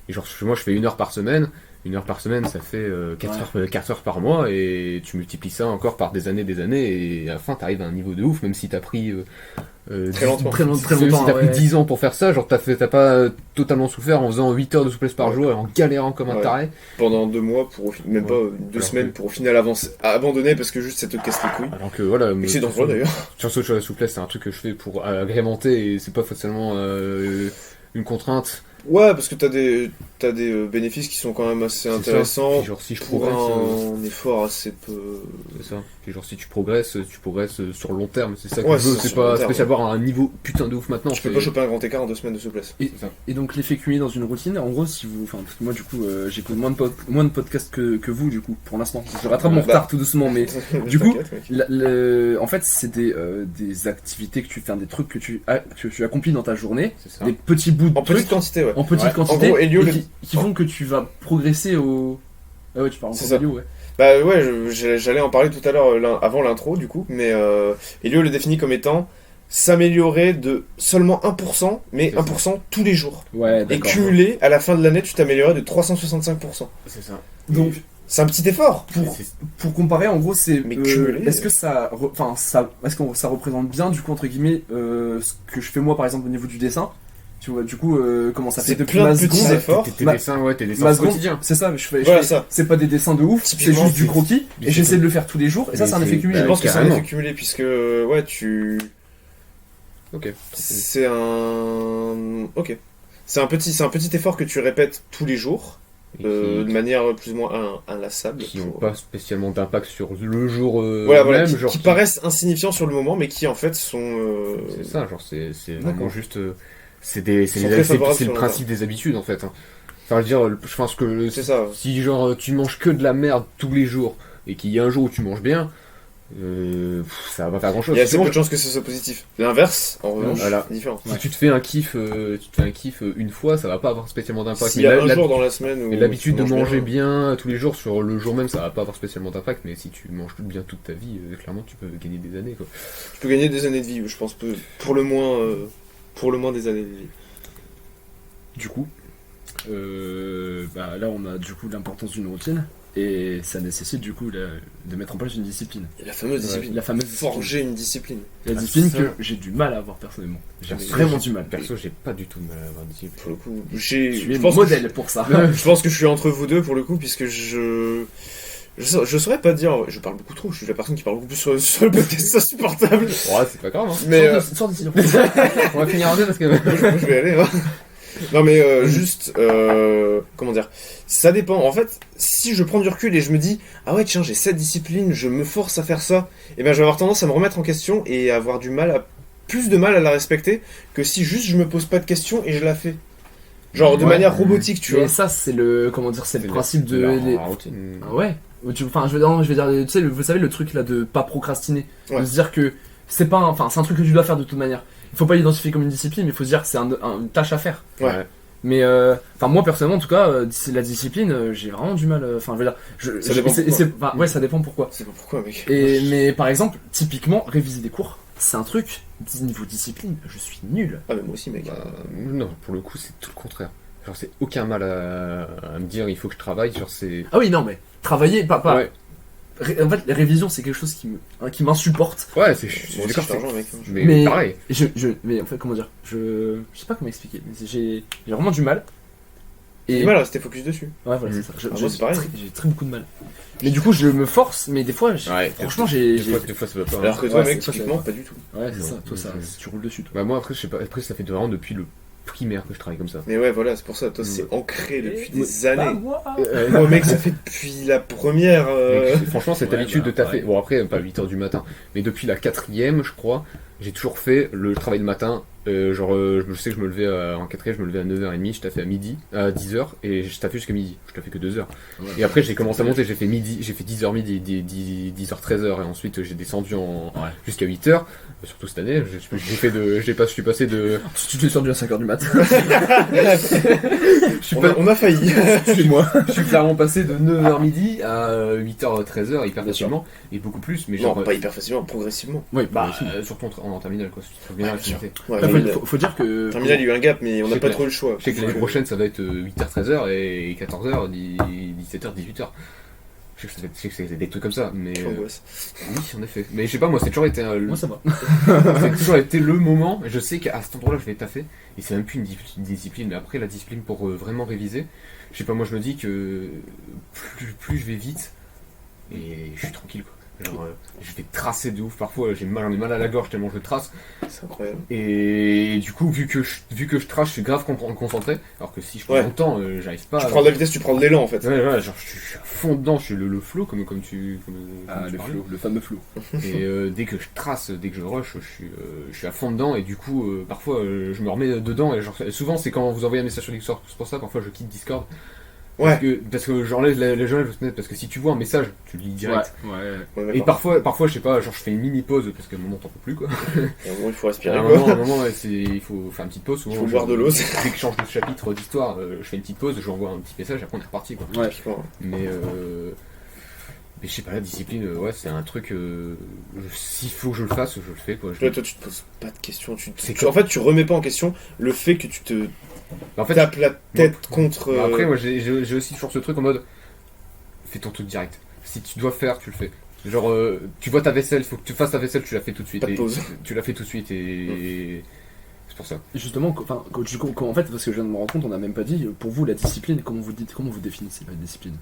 et genre, moi je fais 1 heure par semaine, 1 heure par semaine, ça fait 4 heures par mois, et tu multiplies ça encore par des années, et à la fin, t'arrives à un niveau de ouf, même si t'as pris. Très longtemps. Très Même longtemps, si t'as pris ouais. 10 ans pour faire ça, genre t'as pas totalement souffert en faisant 8 heures de souplesse par Ouais. jour et en galérant comme un Ouais. taré. Pendant 2 mois, même pas 2 Alors semaines, que- pour au final avancer, à abandonner parce que juste ça te casse les couilles. Alors que voilà. Et c'est dangereux d'ailleurs. Surtout sur la souplesse, c'est un truc que je fais pour agrémenter et c'est pas forcément une contrainte. Ouais, parce que t'as des bénéfices qui sont quand même assez C'est ça. intéressants Puis genre si je pour progresse, un effort assez peu. c'est ça. Puis genre si tu progresses sur le long terme. C'est ça que Ouais, je veux. c'est C'est sur le long pas terme, spécialement avoir un niveau putain de ouf maintenant. Tu peux c'est- pas choper un grand écart en 2 semaines de souplesse. Et, C'est ça. et donc l'effet cumulé dans une routine, en gros, si vous, enfin parce que moi du coup j'écoute moins de podcasts que vous du coup pour l'instant. Je rattrape mon Bah. retard tout doucement, mais Du coup, T'inquiète, mec. en fait c'est des activités que tu fais, des trucs que tu accomplis dans ta journée, C'est ça. des petits bouts de En petite trucs quantité, ouais. en petite Ouais. quantité, En gros, Elio, et le- qui font que tu vas progresser au. Ah ouais, tu parles C'est encore ça. d'Elio, ouais. Bah ouais, j'allais en parler tout à l'heure avant l'intro du coup, mais Elio le définit comme étant s'améliorer de seulement 1%, mais C'est ça. 1% tous les jours. Ouais, Et d'accord. cumulé, à la fin de l'année, tu t'améliorais de 365%. C'est ça. Donc C'est un petit effort. pour comparer, en gros, c'est Mais cumulé. est-ce que est-ce que ça représente bien du coup entre guillemets ce que je fais moi par exemple au niveau du dessin. Tu vois, du coup, comment ça fait C'est depuis plein ma de petits seconde. efforts. Tes Ma- dessins, ouais, tes dessins Ma au seconde, quotidien. c'est ça, Voilà ça. c'est pas des dessins de ouf, c'est Typiquement, juste du c'est- croquis, mais et c'est j'essaie ça. de le faire tous les jours, et ça Mais c'est un effet c'est- Je cumulé. bah, pense que c'est un carrément. effet cumulé puisque ouais Ok. c'est un ok. C'est un petit effort que tu répètes tous les jours Et de qui- manière plus ou moins inlassable. qui n'ont pour- pas spécialement d'impact sur le jour Voilà, même, qui, genre qui paraissent insignifiants sur le moment, mais qui en fait sont. c'est ça, genre c'est D'accord. vraiment juste c'est Sont très favorables le sur le principe des habitudes en fait. Hein. Enfin, je veux dire, je pense que C'est ça. si genre tu manges que de la merde tous les jours et qu'il y a un jour où tu manges bien, ça va pas faire grand chose. Il y a assez peu de chances que ce soit positif. L'inverse, en revanche, Voilà. c'est différent. Si tu te fais un kiff, une fois, ça va pas avoir spécialement d'impact. S'il y Mais a un la- jour dans la semaine où mais l'habitude tu de manges manger bien tous les jours sur le jour même, ça va pas avoir spécialement d'impact. Mais si tu manges bien toute ta vie, clairement, tu peux gagner des années. Quoi. tu peux gagner des années de vie, je pense, pour le moins des années de vie. Du coup, là on a du coup l'importance d'une routine. Et ça nécessite du coup de mettre en place une discipline. Et la fameuse discipline. La fameuse Forger une discipline. La discipline que j'ai du mal à avoir personnellement. J'ai vraiment du mal. Perso, j'ai pas du tout de mal à avoir discipline. Pour le coup, Tu es je pense modèle pour ça. je pense que je suis entre vous deux pour le coup, puisque je saurais pas dire, je parle beaucoup trop, je suis la personne qui parle beaucoup plus sur le podcast, c'est insupportable. Ouais, c'est pas grave, hein. Mais Sors d'ici. On va finir en deux parce que. je vais aller, hein. Non mais juste, comment dire, ça dépend. En fait, si je prends du recul et je me dis, ah ouais tiens j'ai cette discipline, je me force à faire ça, et ben je vais avoir tendance à me remettre en question et à avoir plus de mal à la respecter que si juste je me pose pas de questions et je la fais. Genre de Ouais. manière robotique, tu Mais vois. ça, c'est le principe de. la routine. Ah ouais. Enfin, je veux dire, tu sais, vous savez le truc là de pas procrastiner, Ouais. de se dire que c'est pas, c'est un truc que tu dois faire de toute manière. Il faut pas l'identifier comme une discipline, mais il faut se dire que c'est une tâche à faire. Ouais. Mais moi personnellement en tout cas, c'est la discipline, j'ai vraiment du mal. Enfin, je veux dire, Ça dépend pourquoi. ouais, ça dépend pourquoi. C'est pas pourquoi mec. Mais par exemple, typiquement, réviser des cours, c'est un truc niveau discipline, je suis nul. Ah mais moi aussi mec. Bah, non, pour le coup, c'est tout le contraire. Genre, c'est aucun mal à me dire il faut que je travaille. Genre, c'est. Ah oui, non, mais travailler, pas. Ouais, En fait, les révisions, c'est quelque chose qui m'insupporte. ouais, c'est. Moi aussi, D'accord, je t'argent, mec. mais pareil. Mais en fait, comment dire, je sais pas comment expliquer, mais j'ai vraiment du mal. J'ai du mal à rester focus dessus. Ouais, voilà, c'est ça. moi, c'est pareil. J'ai très beaucoup de mal. Mais du coup, je me force, mais des fois, Ouais, franchement, Des fois, ça va pas. Alors que toi Ouais, mec, c'est ça, typiquement, c'est pas du tout. Ouais, c'est Non, ça. Toi, ça, je- tu roules dessus, toi. Bah, moi, après, je sais pas. Après, ça fait vraiment depuis le primaire que je travaille comme ça. Mais ouais voilà, c'est pour ça, toi c'est ancré depuis des années. Moi. Moi mec, ça fait depuis la première... Donc, franchement, cette Ouais, habitude bah, de taffer. pareil. Bon, après, pas 8h du matin, mais depuis la 4ème, je crois, j'ai toujours fait le travail le matin. Je sais que je me levais en 4ème, je me levais à 9h30, je taffais à midi, à 10h, et je taffais jusqu'à midi. Je taffais que 2 heures. Ouais. Et après, j'ai commencé à monter, j'ai fait 10h midi, 10h, 13h, et ensuite j'ai descendu Ouais. jusqu'à 8h. Surtout cette année, je suis passé de. Tu t'es sorti à 5h du mat. Je suis On a failli. Excuse-moi. Je suis clairement passé de 9h midi à 8h, 13h, hyper Bien sûr. facilement, et beaucoup plus, mais Non, genre. pas hyper facilement, progressivement. Oui, Bah, surtout en terminale, quoi. C'est bien Ouais, la bien sûr. finalité. Ouais, Après, faut... faut dire que. Terminal, il y a eu un gap, mais on Je n'a sais pas que- trop eu le choix. Je sais que l'année prochaine, ça va être 8h, 13h, et 14h, 17h, 18h. Je sais que c'est des trucs comme ça, mais. Angoisse. Oui, en effet. Mais je sais pas, moi, c'est toujours été Moi, ça va. c'est toujours été le moment. Je sais qu'à cet endroit-là, je vais taffer. Et c'est même plus une discipline. Mais après, la discipline pour vraiment réviser, je sais pas, moi, je me dis que plus je vais vite, et je suis tranquille, quoi. Genre, je vais tracer de ouf. Parfois, j'en ai mal à la gorge tellement je trace. C'est incroyable. Et du coup, vu que je trace, je suis grave concentré. Alors que si je prends Ouais. mon temps, j'arrive pas Tu prends de la vitesse, tu prends de l'élan en fait. Ouais, ouais, genre je suis à fond dedans, je suis le flow comme tu. Comme tu Le parlais. flow, le fameux flow. Et dès que je trace, dès que je rush, je suis à fond dedans et du coup, parfois je me remets dedans. Et genre, souvent, c'est quand vous envoyez un message sur Discord, c'est pour ça, parfois je quitte Discord. Ouais. Parce que j'enlève les fenêtre, parce que si tu vois un message, tu le lis direct. Ouais. Ouais, Et d'accord. parfois, je sais pas, genre je fais une mini pause parce qu'à un moment t'en peux plus quoi. Et à un moment, il faut À respirer un quoi. moment, ouais, il faut faire une petite pause. Souvent, Il faut boire de l'eau. Dès que je change de chapitre d'histoire, je fais une petite pause, j'envoie un petit message, après on est reparti quoi. Ouais. Typiquement. Mais je sais pas, la discipline, ouais, c'est un truc. S'il faut que je le fasse, je le fais quoi. Toi, tu te poses pas de questions. C'est En fait, tu remets pas en question le fait que tu te En fait, tapes la tête contre. bah, après, moi j'ai aussi toujours ce truc en mode fais ton truc direct. Si tu dois faire, tu le fais. Genre, tu vois ta vaisselle, il faut que tu fasses ta vaisselle, tu la fais tout de suite. Pas de et pause. Tu la fais tout de suite et. C'est pour ça. Justement, en fait, parce que je viens de me rendre compte, on n'a même pas dit, pour vous, la discipline, comment vous définissez la discipline?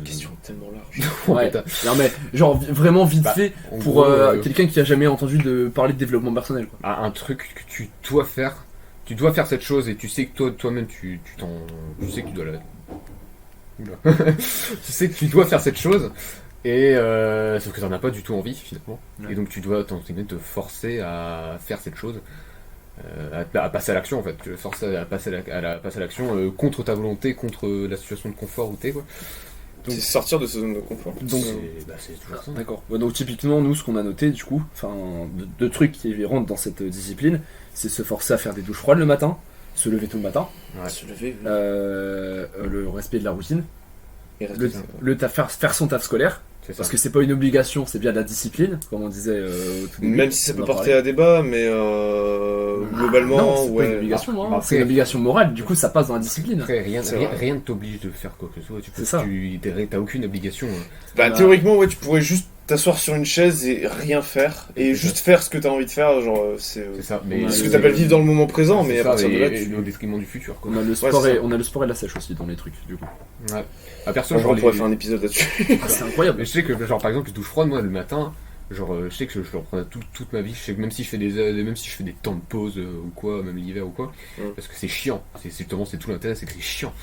Question tellement large. Ouais. Non, mais, genre, vraiment vite Bah, fait, En pour gros, quelqu'un qui a jamais entendu parler de développement personnel, quoi. un truc que tu dois faire. Tu dois faire cette chose et tu sais que toi-même tu sais que tu dois la. Oula. Tu sais que tu dois faire cette chose et sauf que t'en as pas du tout envie finalement. Ouais. Et donc tu dois te forcer à faire cette chose, à passer à l'action en fait. Tu te forces à passer à l'action contre ta volonté, contre la situation de confort où t'es quoi. C'est sortir de sa zone de confort. Donc, C'est toujours ça. D'accord. Ouais, donc typiquement, nous, ce qu'on a noté, du coup, deux trucs qui rentrent dans cette discipline, c'est se forcer à faire des douches froides le matin, se lever tôt le matin, Ouais. Se lever, oui. le respect de la routine, Et rester ça, quoi. faire son taf scolaire, C'est ça. Parce que c'est pas une obligation, c'est bien de la discipline, comme on disait au tout début. Même si ça On peut en porter parlait. à débat, mais globalement, Non, c'est pas ouais. une obligation, hein. Après- C'est une obligation morale, du coup ça passe dans la discipline. Après, rien C'est rien, vrai. rien ne t'oblige de faire quoi que ce soit. C'est ça. T'as aucune obligation. Bah, Voilà. théoriquement, ouais, tu pourrais juste t'asseoir sur une chaise et rien faire, et C'est juste ça. faire ce que t'as envie de faire, genre, c'est C'est ça. On Mais a ce le- que t'appelles vivre dans le moment présent, mais c'est à ça, partir de là, et tu... au détriment du futur, quoi. On a le c'est sport ça. et on a le sport et la sèche aussi dans les trucs, du coup. Ouais. À perso, Franchement, genre, on pourrait les- faire un épisode là-dessus. C'est incroyable. Mais je sais que, genre, par exemple, douche froide, moi, le matin, genre, je sais que je le reprends toute ma vie. Je sais que même si je fais même si je fais des temps de pause ou quoi, même l'hiver ou quoi, parce que c'est chiant. Justement, c'est tout l'intérêt, c'est que c'est chiant.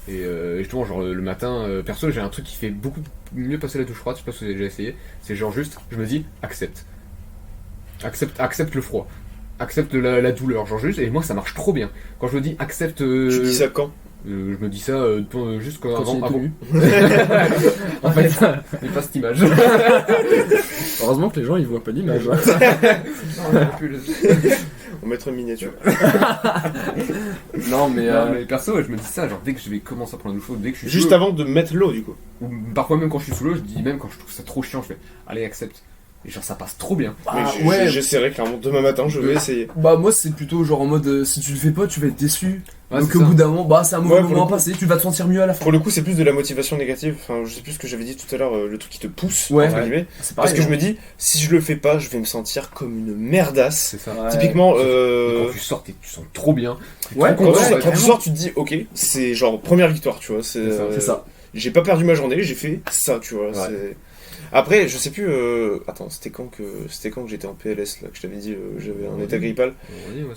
Et justement, genre, le matin, perso, j'ai un truc qui fait beaucoup mieux passer la douche froide. Je sais pas si vous avez déjà essayé. C'est genre juste, je me dis, accepte le froid. Accepte la douleur, genre juste, et moi ça marche trop bien. Quand je me dis accepte. Tu dis ça quand? Je me dis ça juste Quand avant. il est avant. nu. En fait, Mais pas cette image. heureusement que les gens ils voient pas l'image. On va mettre une miniature. Non mais, Non, mais perso, je me dis ça, genre dès que je vais commencer à prendre la douche chaude, dès que je suis Juste sous l'eau, avant de mettre l'eau, du coup. ou parfois même quand je suis sous l'eau, je dis même quand je trouve ça trop chiant, je fais allez accepte. Et genre ça passe trop bien. Mais Ah, j'ai- ouais. j'essaierai clairement demain matin, je vais essayer. Bah moi c'est plutôt genre en mode si tu le fais pas tu vas être déçu. Ouais, Donc c'est au ça. bout d'un moment bah c'est un mauvais Ouais, pour moment le à passer, tu vas te sentir mieux à la fin. Pour le coup, c'est plus de la motivation négative. Enfin, je sais plus ce que j'avais dit tout à l'heure, le truc qui te pousse, Ouais. entre guillemets. C'est Parce pareil. que je me dis, si je le fais pas, je vais me sentir comme une merdasse. C'est ça. Ouais. Typiquement, Et quand tu sors, tu sens trop bien. Ouais, quand, ouais, tu, quand tu carrément. sors, tu te dis, ok, c'est genre première victoire, tu vois. C'est ça. J'ai pas perdu ma journée, j'ai fait ça, tu vois. Ouais. c'est- Après, je sais plus. Attends, c'était quand que j'étais en PLS là que je t'avais dit, j'avais un état grippal.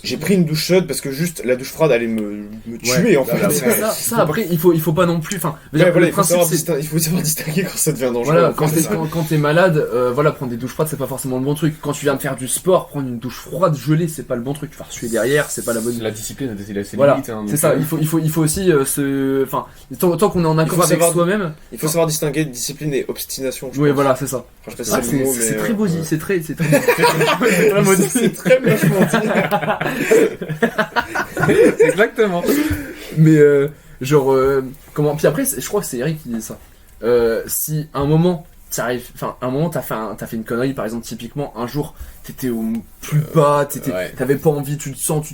J'ai pris une douche chaude parce que juste la douche froide allait me tuer en Bah, fait. bah, C'est ça après il faut pas non plus. Enfin, je veux Ouais, dire, voilà, le principe c'est il faut savoir distinguer quand ça devient dangereux. voilà, en fait, quand c'est ça. t'es malade, voilà, prendre des douches froides c'est pas forcément le bon truc. Quand tu viens de faire du sport, prendre une douche froide gelée c'est pas le bon truc. Tu vas suer derrière, c'est pas la bonne. La discipline, c'est Voilà, limite. Hein, c'est donc, ça. Il faut aussi enfin, tant qu'on est en accord faut avec savoir- soi-même. Il faut savoir distinguer discipline et obstination. Je Oui, pense. voilà, c'est ça. Enfin, je sais Ah, pas si c'est le mot, c'est mais, très beau dit, ouais. c'est très vraiment dit. C'est très vachement dit. Exactement. Mais genre comment puis après je crois que c'est Eric qui dit ça. Si un moment t'as fait une connerie par exemple typiquement un jour t'étais au plus bas, Ouais. t'avais pas envie,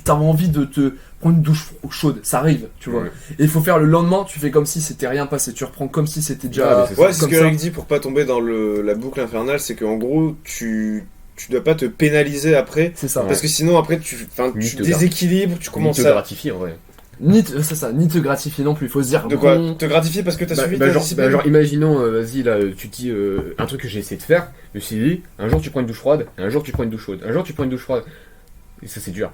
t'avais envie de te prendre une douche chaude, ça arrive, tu vois. Ouais. Et il faut faire le lendemain, tu fais comme si c'était rien passé, tu reprends comme si c'était Ouais, déjà mais c'est ça. Ouais, c'est ce comme que ça. Eric dit pour pas tomber dans la boucle infernale, c'est qu'en gros, tu dois pas te pénaliser après, C'est ça. parce que sinon après tu Ni te déséquilibres, tu commences Commence te à... gratifier en vrai. C'est ça, ni te gratifier non plus, il faut se dire De quoi bon, te gratifier parce que t'as suivi ta discipline. genre, imaginons, vas-y, là, tu te dis un truc que j'ai essayé de faire. Je me suis dit, un jour tu prends une douche froide, un jour tu prends une douche chaude, un jour tu prends une douche froide. Et ça, c'est dur.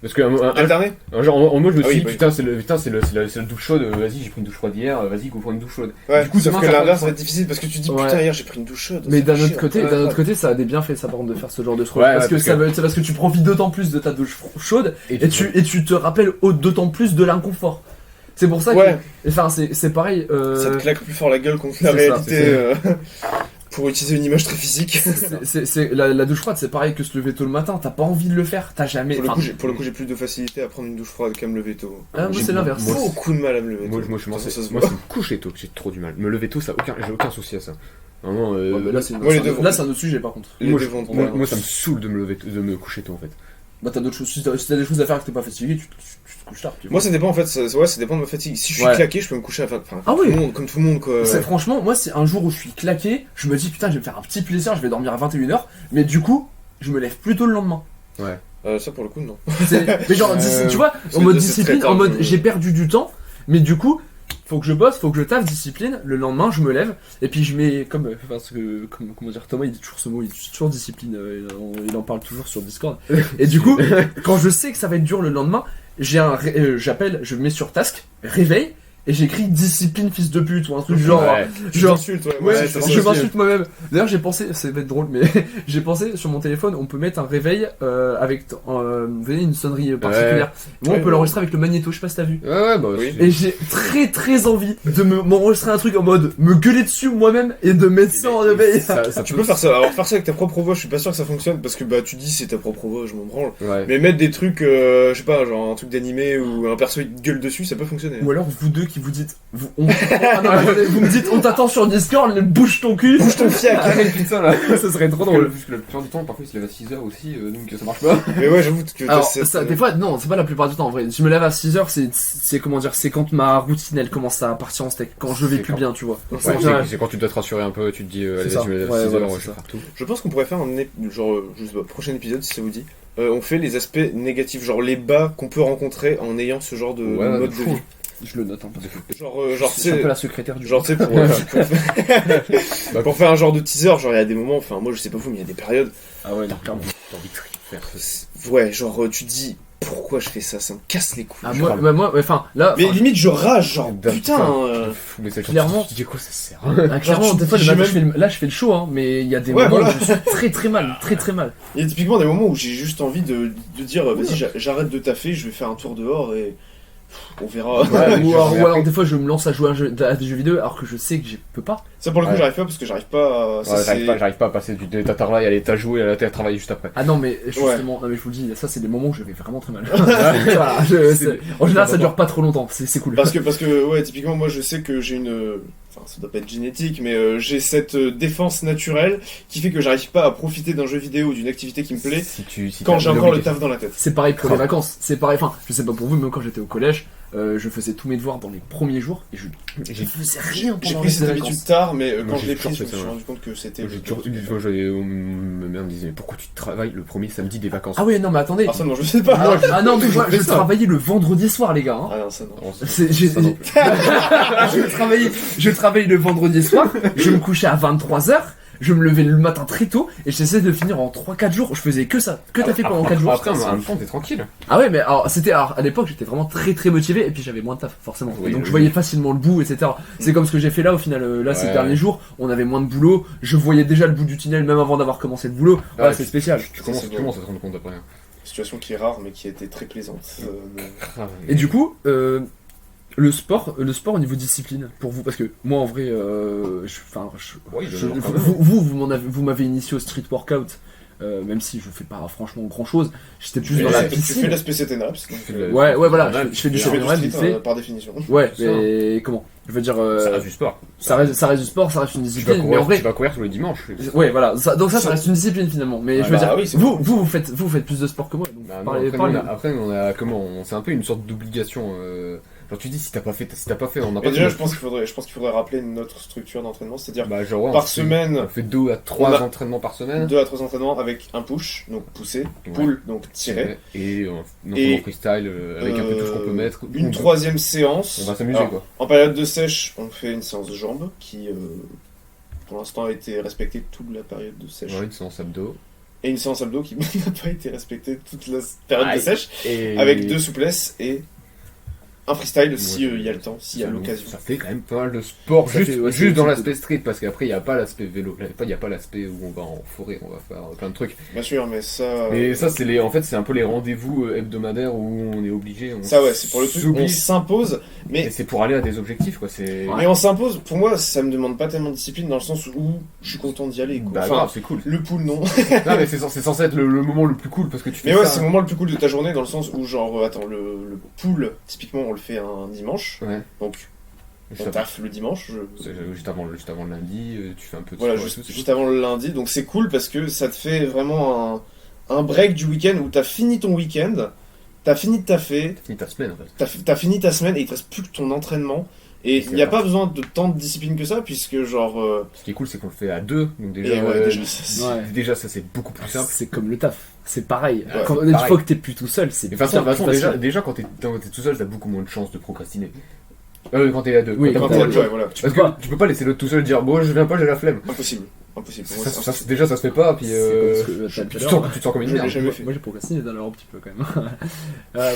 Parce que Alterner. genre, en moi, je me Ah suis oui, dit, oui. putain, c'est la douche chaude, vas-y, j'ai pris une douche froide hier, vas-y, go prendre une douche chaude. Ouais, Du coup, sauf demain, que ça l'inverse prend- va être difficile parce que tu dis Ouais. putain hier j'ai pris une douche chaude. mais ça d'un fait autre chier, côté, ouais. ça a des bienfaits ça par contre de faire ce genre de choses. Ouais, parce que parce ça que- veut c'est parce que tu profites d'autant plus de ta douche chaude et tu te rappelles d'autant plus de l'inconfort. C'est pour ça Ouais. que enfin c'est pareil Ça te claque plus fort la gueule contre la c'est ça, réalité. c'est Pour utiliser une image très physique. c'est la douche froide, c'est pareil que se lever tôt le matin, t'as pas envie de le faire, t'as jamais Pour le enfin, coup, j'ai plus de facilité à prendre une douche froide qu'à me lever tôt. ah, moi j'ai c'est l'inverse. moi, Beaucoup de mal à me lever tôt. Moi, je Ça se moi, voit. c'est me coucher tôt que j'ai trop du mal. Me lever tôt, j'ai aucun souci à ça. Vraiment, Ouais, mais là c'est Moi, les deux vont. là c'est un autre sujet par contre. Les moi, deux je- vont te moi, prendre. moi, ça me saoule de me coucher tôt en fait. Bah t'as d'autres choses, si t'as des choses à faire et que t'es pas fatigué, tu te couches tard. puis Moi, ça dépend en fait. Ça dépend de ma fatigue. Si je suis Ouais. claqué, je peux me coucher à enfin, Ah tout oui. le monde, comme tout le monde quoi. C'est franchement, moi c'est un jour où je suis claqué, je me dis putain je vais me faire un petit plaisir, je vais dormir à 21h, mais du coup je me lève plus tôt le lendemain. Ça pour le coup non. Mais genre, tu vois, en que mode c'est très discipline, tard, en mode je- j'ai perdu du temps, mais du coup, faut que je bosse, faut que je taffe, discipline, le lendemain je me lève, et puis je mets, parce que, comment dire, Thomas il dit toujours ce mot, il dit toujours discipline, il en parle toujours sur Discord, et du coup, quand je sais que ça va être dur le lendemain, j'appelle, je mets sur task, réveil, et j'écris discipline fils de pute, ou un truc genre, Ouais. Tu genre, t'insultes, ouais. ouais, c'est je ça. m'insulte moi-même. D'ailleurs, j'ai pensé, ça va être drôle, mais j'ai pensé sur mon téléphone, on peut mettre un réveil avec vous voyez, une sonnerie particulière. Moi, on Ouais, peut l'enregistrer avec le magnéto, je sais pas si t'as vu. Ouais, bah, Oui. Et j'ai très envie de m'enregistrer un truc en mode me gueuler dessus moi-même et de mettre ça en réveil. ça Tu peux faire ça. Alors faire ça avec ta propre voix, je suis pas sûr que ça fonctionne parce que bah tu dis c'est ta propre voix, je m'en branle. Ouais. Mais mettre des trucs, je sais pas, genre un truc d'animé ou un perso il te gueule dessus, ça peut fonctionner. Ou alors vous deux qui puis vous dites, ah non, attendez, vous me dites, on t'attend sur Discord, bouge ton cul. Bouge ton fiac. Ah, putain là. Ça serait trop La drôle. plupart du temps, parfois il se lève à 6h aussi, donc ça marche pas. Mais ouais, j'avoue que Alors, c'est- ça, des fois, non, c'est pas la plupart du temps en vrai. Je me lève à 6h, c'est comment dire, c'est quand ma routine elle commence à partir en steak, quand je vais C'est plus quand- bien, tu vois. Ouais, Ouais, Ouais. c'est quand tu dois te rassurer un peu, tu te dis, allez, ça. je me lève Ouais, à 6h, voilà, je c'est vais ça. faire tout. Je pense qu'on pourrait faire je sais pas, prochain épisode si ça vous dit. On fait les aspects négatifs, genre les bas qu'on peut rencontrer en ayant ce genre de Ouais, mode de de fou. vie. Je le note, hein, parce que Genre c'est un peu tu la secrétaire du sais, pour faire un genre de teaser, genre il y a des moments, enfin moi je sais pas vous, mais il y a des périodes, Ah ouais, clairement. T'as envie de rien faire. ouais, genre tu te dis pourquoi je fais ça, ça me casse les couilles. Ah, moi, enfin, là, Mais limite je rage, genre Putain, putain. Mais c'est clairement. Tu dis quoi, ça sert clairement, genre, des fois, j'ai le matin, même- là, je fais le show, hein, mais il y a des Ouais, moments voilà. où je suis très très mal, très mal. Il y a typiquement des moments où j'ai juste envie de dire vas-y j'arrête de taffer, je vais faire un tour dehors et on verra. ou genre, mais alors, après- des fois, je me lance à jouer à des jeux vidéo alors que je sais que je peux pas. Ça pour le coup Ouais. j'arrive pas parce que j'arrive pas à... ça, Ouais, c'est- j'arrive pas à passer de l'état travail à l'état joué à l'état travail juste après. Ah non, mais justement, non, mais je vous le dis, ça, c'est des moments où je vais vraiment très mal. Ouais. Voilà, en général, ça dure pas trop longtemps, c'est cool. Parce que ouais, typiquement moi je sais que j'ai une... Enfin ça doit pas être génétique, mais j'ai cette défense naturelle qui fait que j'arrive pas à profiter d'un jeu vidéo ou d'une activité qui me plaît Si quand t'as j'ai encore le l'obligation. taf dans la tête. C'est pareil pour les Grave. vacances, c'est pareil, enfin, je sais pas pour vous, mais même quand j'étais au collège, je faisais tous mes devoirs dans les premiers jours et je faisais rien J'ai pendant pris les cette habitude vacances. tard, mais Moi, quand j'ai je l'ai toujours pris, je fait me suis ça, rendu compte que c'était... J'ai toujours eu ma mère me disait mais pourquoi tu travailles le premier samedi des vacances. Ah ouais, non, mais attendez. Ah ça non, je sais pas. Ah non, mais moi, fais je ça. travaillais le vendredi soir, les gars. Hein. Ah non, ça non. Oh, Ça non plus. je travaillais le vendredi soir, je me couchais à 23h, je me levais le matin très tôt et j'essayais de finir en 3-4 jours. Je faisais que ça, que t'as fait pendant 4 jours. Après, en même temps, t'es tranquille. Ah ouais, mais alors, à l'époque, j'étais vraiment très très motivé et puis j'avais moins de taf, forcément. Oui, Et donc oui, je voyais oui. facilement le bout, etc. C'est comme ce que j'ai fait là au final. Là, ces Ouais. derniers jours, on avait moins de boulot. Je voyais déjà le bout du tunnel même avant d'avoir commencé le boulot. Ouais, Ouais, c'est spécial. Tu Ça, commences c'est tu bon. commences à te rendre compte après. Situation qui est rare, mais qui a été très plaisante. Et du coup, le sport au niveau discipline, pour vous, parce que moi en vrai, Ouais, il doit y avoir quand même. vous m'avez initié au street workout, même si je fais pas franchement grand chose, j'étais plus dans la Tu fais piscine. de la SPCT Naps. Ouais, voilà, normal, je fais du Tu fais du survival street vite fait. par définition. Ouais, C'est ça. mais comment je veux dire, Ça reste du sport. ça reste du sport, ça reste une Tu discipline, mais en vrai, tu vas courir tous les dimanches. ouais, voilà, donc ça reste une discipline finalement. Mais Ah je veux bah dire, oui, c'est vous faites plus de sport que moi. Donc Bah, non, parlez, après, parlez. après, on a comment c'est un peu une sorte d'obligation. Genre tu dis si t'as pas fait, on n'a Mais pas déjà, fait je pense qu'il faudrait rappeler notre structure d'entraînement, c'est-à-dire bah, genre, ouais, par on fait- semaine, on fait 2 à 3 on a- entraînements par semaine. 2 à 3 entraînements avec un push, donc pousser, Ouais. pull, donc tirer. Et donc Et, en freestyle avec un peu tout ce qu'on peut mettre. Une On- troisième séance. On va s'amuser Alors, quoi. En période de sèche, on fait une séance de jambes qui, pour l'instant, a été respectée toute la période de sèche. Ouais, une séance abdos. Et une séance abdos qui n'a pas été respectée toute la période de Aïe. sèche, Et avec 2 souplesses et un freestyle si Ouais, il y a le temps, s'il y a ça- l'occasion. Ça fait quand même pas mal de sport, Ça juste, fait- ouais, juste c'est- dans c'est- l'aspect street, parce qu'après il n'y a pas l'aspect vélo, il n'y a pas l'aspect où on va en forêt, on va faire plein de trucs. Bien sûr, mais ça. Mais ça, en fait, c'est un peu les rendez-vous hebdomadaires où on est obligé. Ça, ouais, c'est pour le truc. On s'oblige. s'impose, Et mais. c'est pour aller à des objectifs, quoi. C'est. Mais on s'impose, pour moi, ça me demande pas tellement de discipline dans le sens où je suis content d'y aller. Quoi. Bah, Enfin, grave, c'est cool. le pull, non. Non, mais c'est censé être le moment le plus cool parce que tu fais Mais ouais, ça. c'est le moment le plus cool de ta journée dans le sens où, genre, attends, le pull, typiquement, on le fait un dimanche. Ouais. Donc, Juste on avant- taffe le dimanche. juste avant le lundi, tu fais un peu de Voilà, sport et juste, tout, c'est juste cool. avant le lundi. Donc, c'est cool parce que ça te fait vraiment un break du week-end où t'as fini ton week-end, t'as fini de taffer, T'as fini ta semaine en fait. t'as fini ta semaine et il te reste plus que ton entraînement. Et C'est il n'y a parti. pas besoin de tant de discipline que ça, puisque, genre. Ce qui est cool, c'est qu'on le fait à deux, donc déjà, Et ouais, déjà, ça, Ouais. déjà, ça c'est beaucoup plus simple. C'est comme le taf, c'est pareil. Ouais, Quand, c'est une pareil. fois que t'es plus tout seul, c'est Mais de toute façon, bien plus déjà, facile. déjà quand t'es tout seul, t'as beaucoup moins de chances de procrastiner. Quand t'es à deux. Oui, Quand Quand t'es t'es à deux. ouais, voilà. Parce peux que pas. tu peux pas laisser l'autre tout seul dire bon je viens pas j'ai la flemme. Impossible. Impossible. Pour moi, Ça, c'est ça, déjà ça se fait pas puis C'est comme ce que tu t'as te sens comme une Je l'ai merde. jamais fait. Moi j'ai procrastiné dans l'heure un petit peu quand même.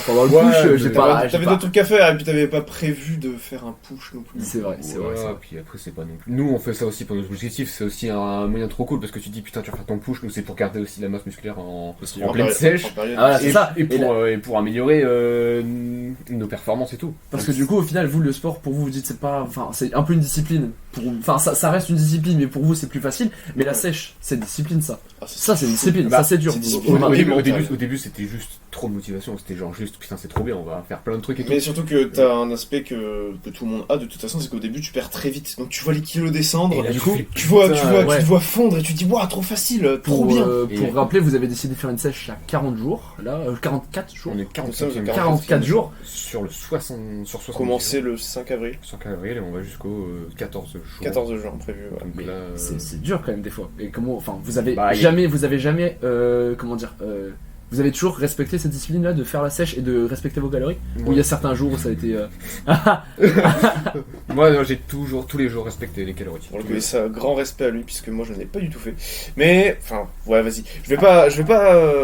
Pendant le Ouais, push, mais j'ai t'avais- pas. j'ai T'avais pas- d'autres trucs à faire et puis t'avais pas prévu de faire un push non plus. C'est vrai, c'est vrai. c'est vrai. Puis après c'est pas non plus. Nous on fait ça aussi pour nos objectifs, c'est aussi un moyen trop cool parce que tu dis putain tu vas faire ton push, nous c'est pour garder aussi la masse musculaire en pleine période- sèche. en période- Ah, voilà, c'est ça. Et pour améliorer nos performances et tout. Parce que du coup, au final, vous, le sport, pour vous, vous dites c'est pas. Enfin, c'est un peu une discipline. Enfin, ça reste une discipline, mais pour vous, c'est plus facile. Mais la sèche, c'est discipline, ça. Ah, Ça, c'est une discipline. Bah, ça, c'est dur. c'est discipline. Au début, c'était juste trop de motivation. C'était genre juste, putain, c'est trop bien, on va faire plein de trucs et tout. Mais surtout que t'as un aspect que tout le monde a de toute façon, c'est qu'au début tu perds très vite. Donc tu vois les kilos descendre, Et là, du coup, flippes. tu vois, ouais. tu te vois fondre et tu te dis waouh, trop facile, trop bien. Pour rappeler, vous avez décidé de faire une sèche à 40 jours. Là, 44 jours. On est 44 44 jours. sur le 60 sur 60 Commencer le 5 avril, 5 avril et on va jusqu'au 14 jours. 14 juin prévu. Ouais. Donc Mais là, c'est dur quand même des fois. Et comment, enfin, vous avez Bah, jamais, comment dire, vous avez toujours respecté cette discipline-là de faire la sèche et de respecter vos calories. Ou il y a certains jours où ça a été. moi non, j'ai toujours tous les jours respecté les calories. Pour le coup, ça, grand respect à lui puisque moi je n'ai pas du tout fait. Mais enfin, ouais, vas-y. Je vais pas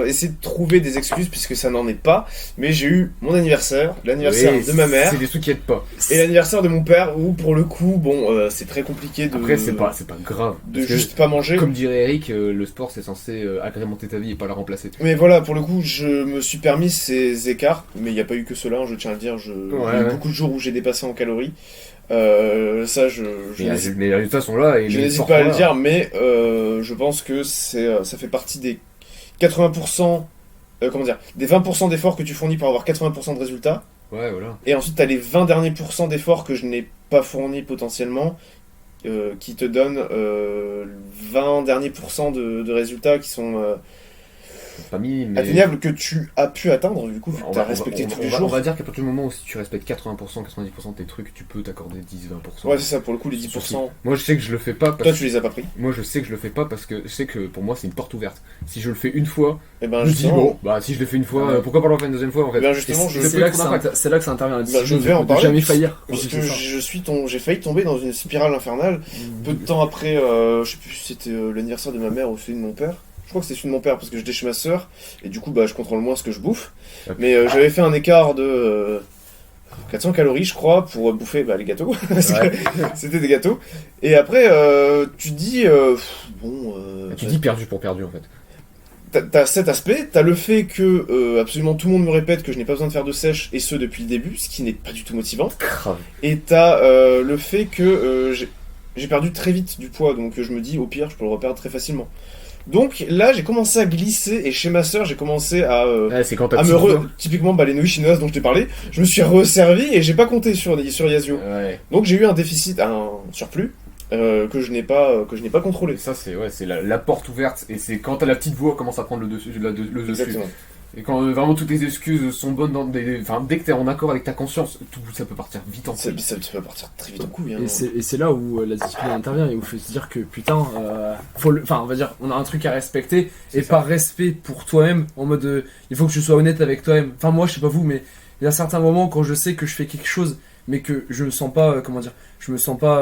essayer de trouver des excuses puisque ça n'en est pas. Mais j'ai eu mon anniversaire, l'anniversaire Oui, de ma mère C'est des trucs qui aident pas. et l'anniversaire de mon père où pour le coup, bon, c'est très compliqué de. Après c'est pas grave. de Parce que, juste pas manger. comme dirait Eric, le sport c'est censé agrémenter ta vie et pas la remplacer. Mais voilà, pour le coup, je me suis permis ces écarts, mais il n'y a pas eu que cela, hein, je tiens à le dire. Il y a eu beaucoup de jours où j'ai dépassé en calories. Ça, je n'hésite Mais les résultats sont là et je les n'hésite sports pas à sont le là. dire, mais je pense que ça fait partie des 80%, comment dire, des 20% d'efforts que tu fournis pour avoir 80% de résultats. Ouais, voilà. Et ensuite, tu as les 20 derniers pourcents d'efforts que je n'ai pas fournis potentiellement, qui te donnent 20 derniers pourcents de résultats qui sont Pas mis, mais. atteignables, que tu as pu atteindre, du coup, vu que tu as respecté tous les on jours. va dire qu'à partir du moment où si tu respectes 80%, 90% de tes trucs, tu peux t'accorder 10-20%. Ouais, c'est ça, pour le coup, les 10%. Moi je sais que je le fais pas parce Toi, tu les as pas pris. Moi je sais que je le fais pas parce que je sais que pour moi c'est une porte ouverte. Si je le fais une fois, Et ben, je me dis justement, bon, bah si je le fais une fois, Ouais. pourquoi pas le refaire une deuxième fois en fait. Eh bien, justement, Et je- ça C'est peut là, être que ton impact. c'est là que ça intervient la Bah, je discipline. vais en de parler, jamais faillir. parce Oui, que c'est ça. j'ai failli tomber dans une spirale infernale. Peu de temps après, je sais plus si c'était l'anniversaire de ma mère ou celui de mon père. Je crois que c'était celui de mon père parce que j'étais chez ma soeur et du coup bah je contrôle moins ce que je bouffe. Ok. Mais j'avais fait un écart de 400 calories je crois pour bouffer les gâteaux parce Ouais. que c'était des gâteaux. Et après tu te dis bon Tu dis perdu pour perdu en fait. t'as cet aspect, t'as le fait que absolument tout le monde me répète que je n'ai pas besoin de faire de sèche et ce depuis le début, ce qui n'est pas du tout motivant. Grave. Et t'as le fait que j'ai perdu très vite du poids, donc je me dis au pire je peux le reperdre très facilement. Donc là j'ai commencé à glisser et chez ma soeur j'ai commencé à Ouais, c'est quand t'as à petit me doigt. typiquement les nouilles chinoises dont je t'ai parlé, je me suis resservi et j'ai pas compté sur Yasio. Ouais. Donc j'ai eu un déficit, un surplus que je n'ai pas contrôlé. Et ça c'est la porte ouverte et c'est quand t'as la petite voix commence à prendre le dessus. Le dessus. Exactement. Et quand vraiment toutes tes excuses sont bonnes enfin dès que t'es en accord avec ta conscience, tout ça peut partir vite en Ça, couille. ça peut partir très vite en couille. Hein. Et c'est là où la discipline intervient et où il faut se dire que putain, enfin on va dire, on a un truc à respecter et ça. par respect pour toi-même, en mode il faut que tu sois honnête avec toi-même. Enfin moi je sais pas vous, mais il y a certains moments quand je sais que je fais quelque chose mais que je me sens pas, comment dire, je me sens pas.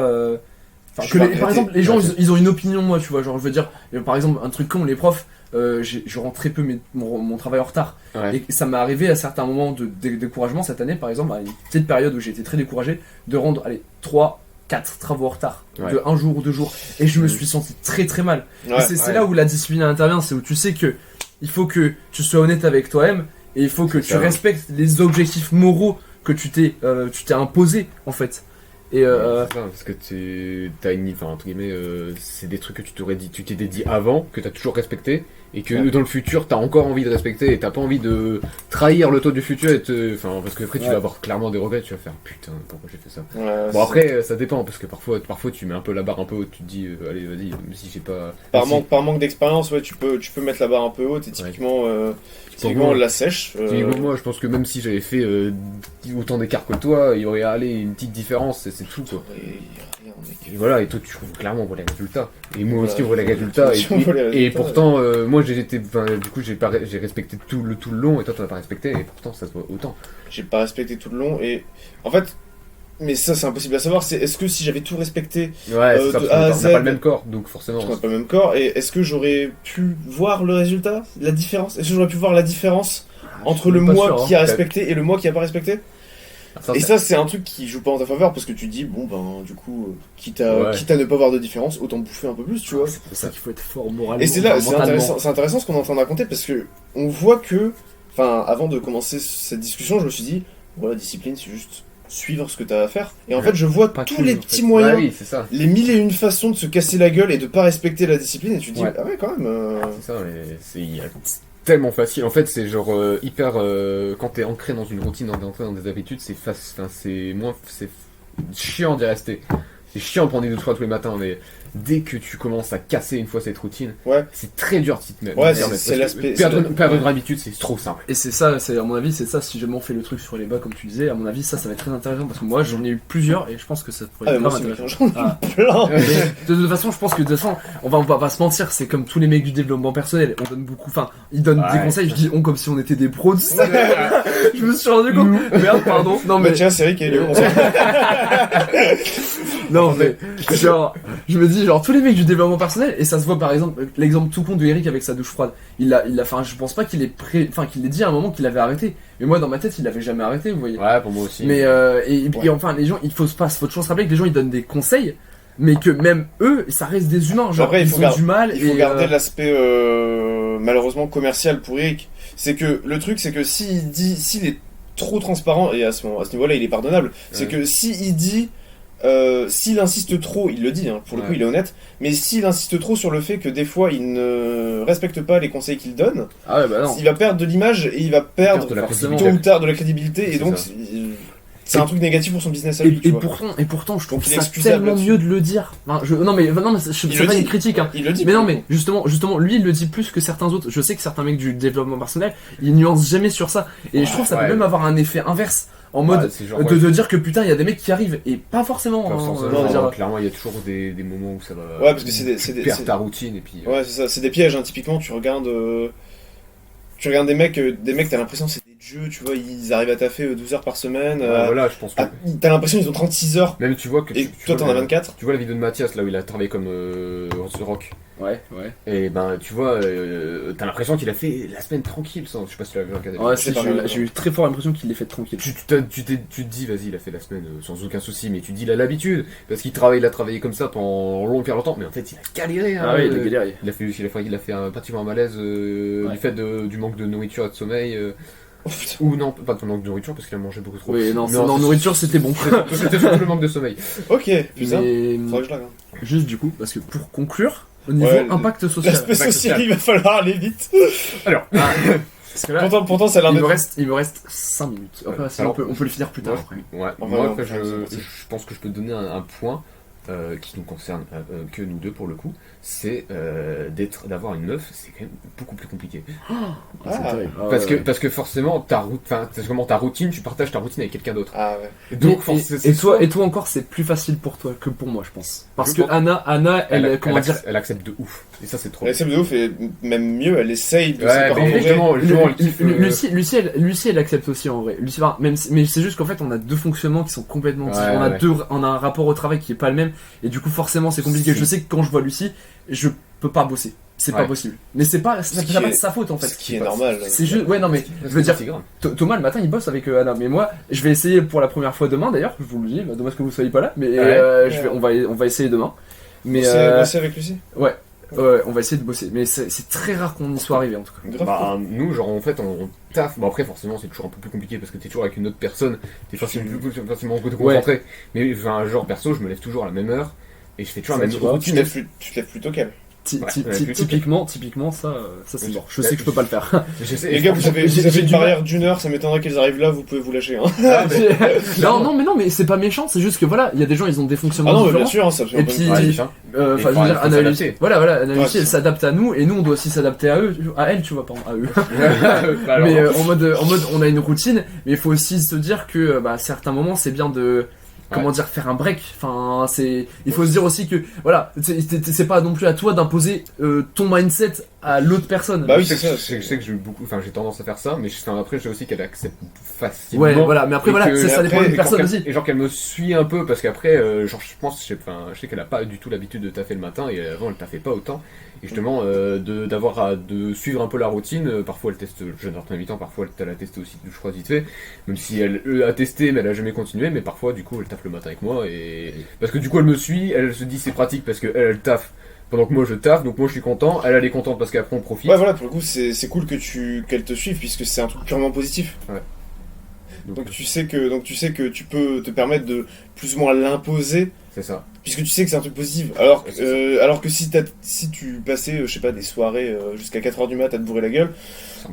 Enfin, Je que vais par regretter. exemple les gens ils ont une opinion de moi, tu vois, genre je veux dire, par exemple un truc comme les profs, je rends très peu mon travail en retard. Ouais. Et ça m'est arrivé à certains moments de découragement cette année, par exemple, à une petite période où j'ai été très découragé, de rendre 3, 4 travaux en retard, Ouais. de 1 jour ou 2 jours. Et je me suis senti très très mal. Ouais. Et c'est là où la discipline intervient, c'est où tu sais que il faut que tu sois honnête avec toi-même et il faut que tu ça. respectes les objectifs moraux que tu t'es imposé en fait. Et C'est ça, parce que t'as une, enfin, entre guillemets, c'est des trucs que tu t'es dit avant, que t'as toujours respecté, et que Ouais. dans le futur t'as encore envie de respecter, et t'as pas envie de trahir le toi du futur, enfin, parce que après tu Ouais. vas avoir clairement des regrets, tu vas faire putain, pourquoi j'ai fait ça. Ouais, Bon après, ça dépend, parce que parfois tu mets un peu la barre un peu haute, tu te dis, allez vas-y, même si j'ai pas... Par même si- manque d'expérience, ouais, tu peux mettre la barre un peu haute et typiquement, typiquement moi- la sèche. Moi, je pense que même si j'avais fait autant d'écart que toi, il y aurait allé une petite différence, c'est tout quoi. rien, mec. Et voilà, et toi tu clairement on voit les résultats. Et moi Voilà. aussi on voit les résultats. On voit les Et résultats, pourtant, moi du coup j'ai respecté tout le long et toi t'en as pas respecté et pourtant ça se voit autant. J'ai pas respecté tout le long et en fait, mais ça c'est impossible à savoir. C'est est-ce que si j'avais tout respecté, Ouais, c'est ça, de parce A à qu'on a pas Z. le même corps, donc forcément. on n'a pas le même corps, et est-ce que j'aurais pu voir le résultat, la différence? Est-ce que j'aurais pu voir la différence entre le suis pas moi sûr, qui a respecté et le moi qui a pas respecté? Et ça, c'est un truc qui joue pas en ta faveur parce que tu dis, bon ben, du coup, quitte à ne pas voir de différence, autant bouffer un peu plus, tu vois. c'est pour ça qu'il faut être fort moralement. Et c'est là, mentalement. c'est intéressant ce qu'on est en train de raconter parce que on voit que, enfin, avant de commencer cette discussion, je me suis dit, voilà, discipline, c'est juste suivre ce que t'as à faire. Et en fait, je vois Pas tous cool, les en fait. petits moyens, Ouais, oui, c'est ça. les mille et une façons de se casser la gueule et de pas respecter la discipline. Et tu te dis, Ouais. ah ouais, quand même. C'est ça, mais c'est tellement facile. En fait, c'est genre hyper. Quand t'es ancré dans une routine, ancré dans des habitudes, c'est moins. C'est chiant d'y rester. C'est chiant de prendre des douches froides tous les matins, mais dès que tu commences à casser une fois cette routine, Ouais. c'est très dur de s'y mettre. Ouais, d'y remettre, c'est parce que l'aspect- Perdre une habitude, c'est trop simple. Et c'est ça, à mon avis, c'est ça. Si jamais on fait le truc sur les bas, comme tu disais, à mon avis, ça va être très intéressant parce que moi, j'en ai eu plusieurs et je pense que ça pourrait Ah, mais être moi grave aussi, intéressant. mec, j'en ai Ah. plein. De toute façon, je pense que de toute façon, on va pas se mentir, c'est comme tous les mecs du développement personnel. On donne beaucoup, enfin, ils donnent des Ouais. conseils. Je dis on comme si on était des pros. Tu sais. Je me suis rendu compte. Merde, pardon. Non Bah mais tiens, c'est Rick et Léo. non mais genre, je me dis genre tous les mecs du développement personnel et ça se voit par exemple l'exemple tout con de Eric avec sa douche froide. Il a, enfin, je pense pas qu'il qu'il ait dit à un moment qu'il avait arrêté. Mais moi dans ma tête, il avait jamais arrêté, vous voyez. Ouais, pour moi aussi. Mais et enfin les gens, il faut toujours se rappeler que les gens ils donnent des conseils, mais que même eux, ça reste des humains. Genre Après, il faut ils ont du mal. Il faut et, garder l'aspect malheureusement commercial pour Eric. C'est que le truc, c'est que s'il est trop transparent, et à ce niveau-là, il est pardonnable, c'est Ouais. que s'il dit, s'il insiste trop, il le dit, hein, pour le coup, Ouais. il est honnête, mais s'il insiste trop sur le fait que des fois, il ne respecte pas les conseils qu'il donne, Ah ouais bah non. il va perdre de l'image et il va perdre de la forcément. tôt ou tard de la crédibilité, et C'est donc ça. c'est un truc négatif pour son business à lui. tu Et vois. pourtant, je trouve Donc, il est ça excusable tellement là-dessus. mieux de le dire. Enfin, non mais c'est Il le pas dit. une critique hein. Il le dit. Mais pour non, le mais coup. justement, lui, il le dit plus que certains autres. Je sais que certains mecs du développement personnel, ils nuancent jamais sur ça. Et je trouve que ça peut Ouais. même avoir un effet inverse, en mode Ouais, c'est genre, de dire que putain, il y a des mecs qui arrivent, et pas forcément. Pas hein, forcément, je veux dire, clairement, il y a toujours des moments où ça va. Ouais, parce que c'est des- tu c'est des- perds c'est- ta routine et puis. Ouais, c'est ça, c'est des pièges, hein. Typiquement, tu regardes des mecs, t'as l'impression que c'est des dieux, tu vois, ils arrivent à taffer 12 heures par semaine. Voilà, je pense que. T'as l'impression qu'ils ont 36 heures Même tu vois que. et tu toi vois t'en as la- 24. Tu vois la vidéo de Mathias là où il a travaillé comme rock. Ouais. Et ben tu vois, t'as l'impression qu'il a fait la semaine tranquille sans. Je sais pas si tu l'as vu regardé. Ouais, C'est si, pas mal. j'ai eu très fort l'impression qu'il l'ait fait tranquille. Tu te dis, vas-y, il a fait la semaine sans aucun souci, mais tu te dis, il a l'habitude, parce qu'il a travaillé comme ça pendant longtemps, mais en fait, il a galéré. Hein, Ah ouais, il a galéré. il a fait pratiquement un malaise Ouais. du fait du manque de nourriture et de sommeil. Oh, putain. Ou non, pas de manque de nourriture, parce qu'il a mangé beaucoup trop. Oui, non, Mais non, c'est- nourriture c'était bon. C'était surtout le manque de sommeil. Ok, putain. Mais Faudrait que je la regarde. juste du coup, parce que pour conclure, au niveau Ouais, impact social. L'aspect Impact social, social. il va falloir aller vite. Alors, Parce que là, Pourtant, ça a l'air il me reste 5 minutes. Après, Ouais, sinon, alors, on peut le finir plus tard après. ouais, Enfin, moi, non, après, c'est parti. je pense que je peux te donner un point qui nous concerne que nous deux pour le coup, c'est d'avoir une meuf, c'est quand même beaucoup plus compliqué. C'est terrible. Ah, Parce que forcément, ta routine, tu partages ta routine avec quelqu'un d'autre. Ah ouais. Et donc, et toi encore, c'est plus facile pour toi que pour moi, je pense. Parce Je que pense. Anna, elle accepte de ouf. Et ça, c'est trop. Elle accepte de ouf et même mieux, elle essaye de Ouais, séparer mais en vrai. justement, elle kiffe, Lucie, elle accepte aussi en vrai. Lucie, mais c'est juste qu'en fait, on a deux fonctionnements qui sont complètement Ouais, différents. ouais. On a un rapport au travail qui est pas le même, et du coup, forcément, c'est compliqué. Si. Je sais que quand je vois Lucie, je peux pas bosser. C'est pas Ouais. possible. Mais c'est pas Ce qui pas est- de sa faute en fait. Ce qui est normal. C'est juste, ouais, non, mais je veux dire, c'est grave. Thomas le matin il bosse avec Anna, mais moi je vais essayer pour la première fois demain d'ailleurs, je vous le dis, bah, dommage que vous soyez pas là, mais on va essayer demain. Mais Bosser avec Lucie. ouais, on va essayer de bosser, mais c'est très rare qu'on y soit arrivé en tout cas. Grave. Bah, nous, genre, en fait, on taffe. Bon, après, forcément, c'est toujours un peu plus compliqué parce que t'es toujours avec une autre personne, t'es facilement te concentrer. Mais, enfin, genre, perso, je me lève toujours à la même heure et je fais toujours Ça, la même tu vois, routine. Tu te lèves plutôt calme. Typiquement, ça c'est mort. Je sais que je peux pas le faire. Les gars, vous avez j'ai une du barrière d'1 heure, ça m'étonnerait qu'elles arrivent là, vous pouvez vous lâcher. Hein. non, mais c'est pas méchant, c'est juste que voilà, il y a des gens, ils ont des Ah fonctionnements non, mais bien différents. sûr, hein, ça Et puis, Ouais, enfin, il je veux faut dire, Anna s'adapter. Lucie, voilà, Anna Ouais, Lucie, c'est elle ça. s'adapte à nous, et nous, on doit aussi s'adapter à eux, à elle, tu vois, pardon, à eux. Alors, Mais en mode, on a une routine, mais il faut aussi se dire que, à certains moments, c'est bien de, comment dire, faire un break. Enfin, il faut se dire aussi que, voilà, c'est pas non plus à toi d'imposer ton mindset à l'autre personne. Bah oui, je c'est ça. sais que j'ai tendance à faire ça, mais après, je sais aussi qu'elle accepte facilement. Ouais, voilà, mais après, Et voilà, que- ça dépend après, des personnes aussi. Et genre qu'elle me suit un peu parce qu'après, genre je sais qu'elle a pas du tout l'habitude de taffer le matin et avant elle taffait pas autant. Et justement, de suivre un peu la routine, parfois elle teste le jeûne intermittent, parfois elle a testé aussi je crois vite fait, même si elle a testé mais elle a jamais continué, mais parfois du coup elle taffe le matin avec moi et parce que du coup elle me suit, elle se dit c'est pratique parce que elle taffe pendant que moi je taffe, donc moi je suis content, elle est contente parce qu'après on profite. Ouais, voilà, pour le coup, c'est cool qu'elle te suive puisque c'est un truc purement positif. Ouais. Donc tu sais que tu peux te permettre de plus ou moins l'imposer, c'est ça. puisque tu sais que c'est un truc positif. Alors que si tu passais, je sais pas, des soirées jusqu'à 4h du mat à te bourrer la gueule,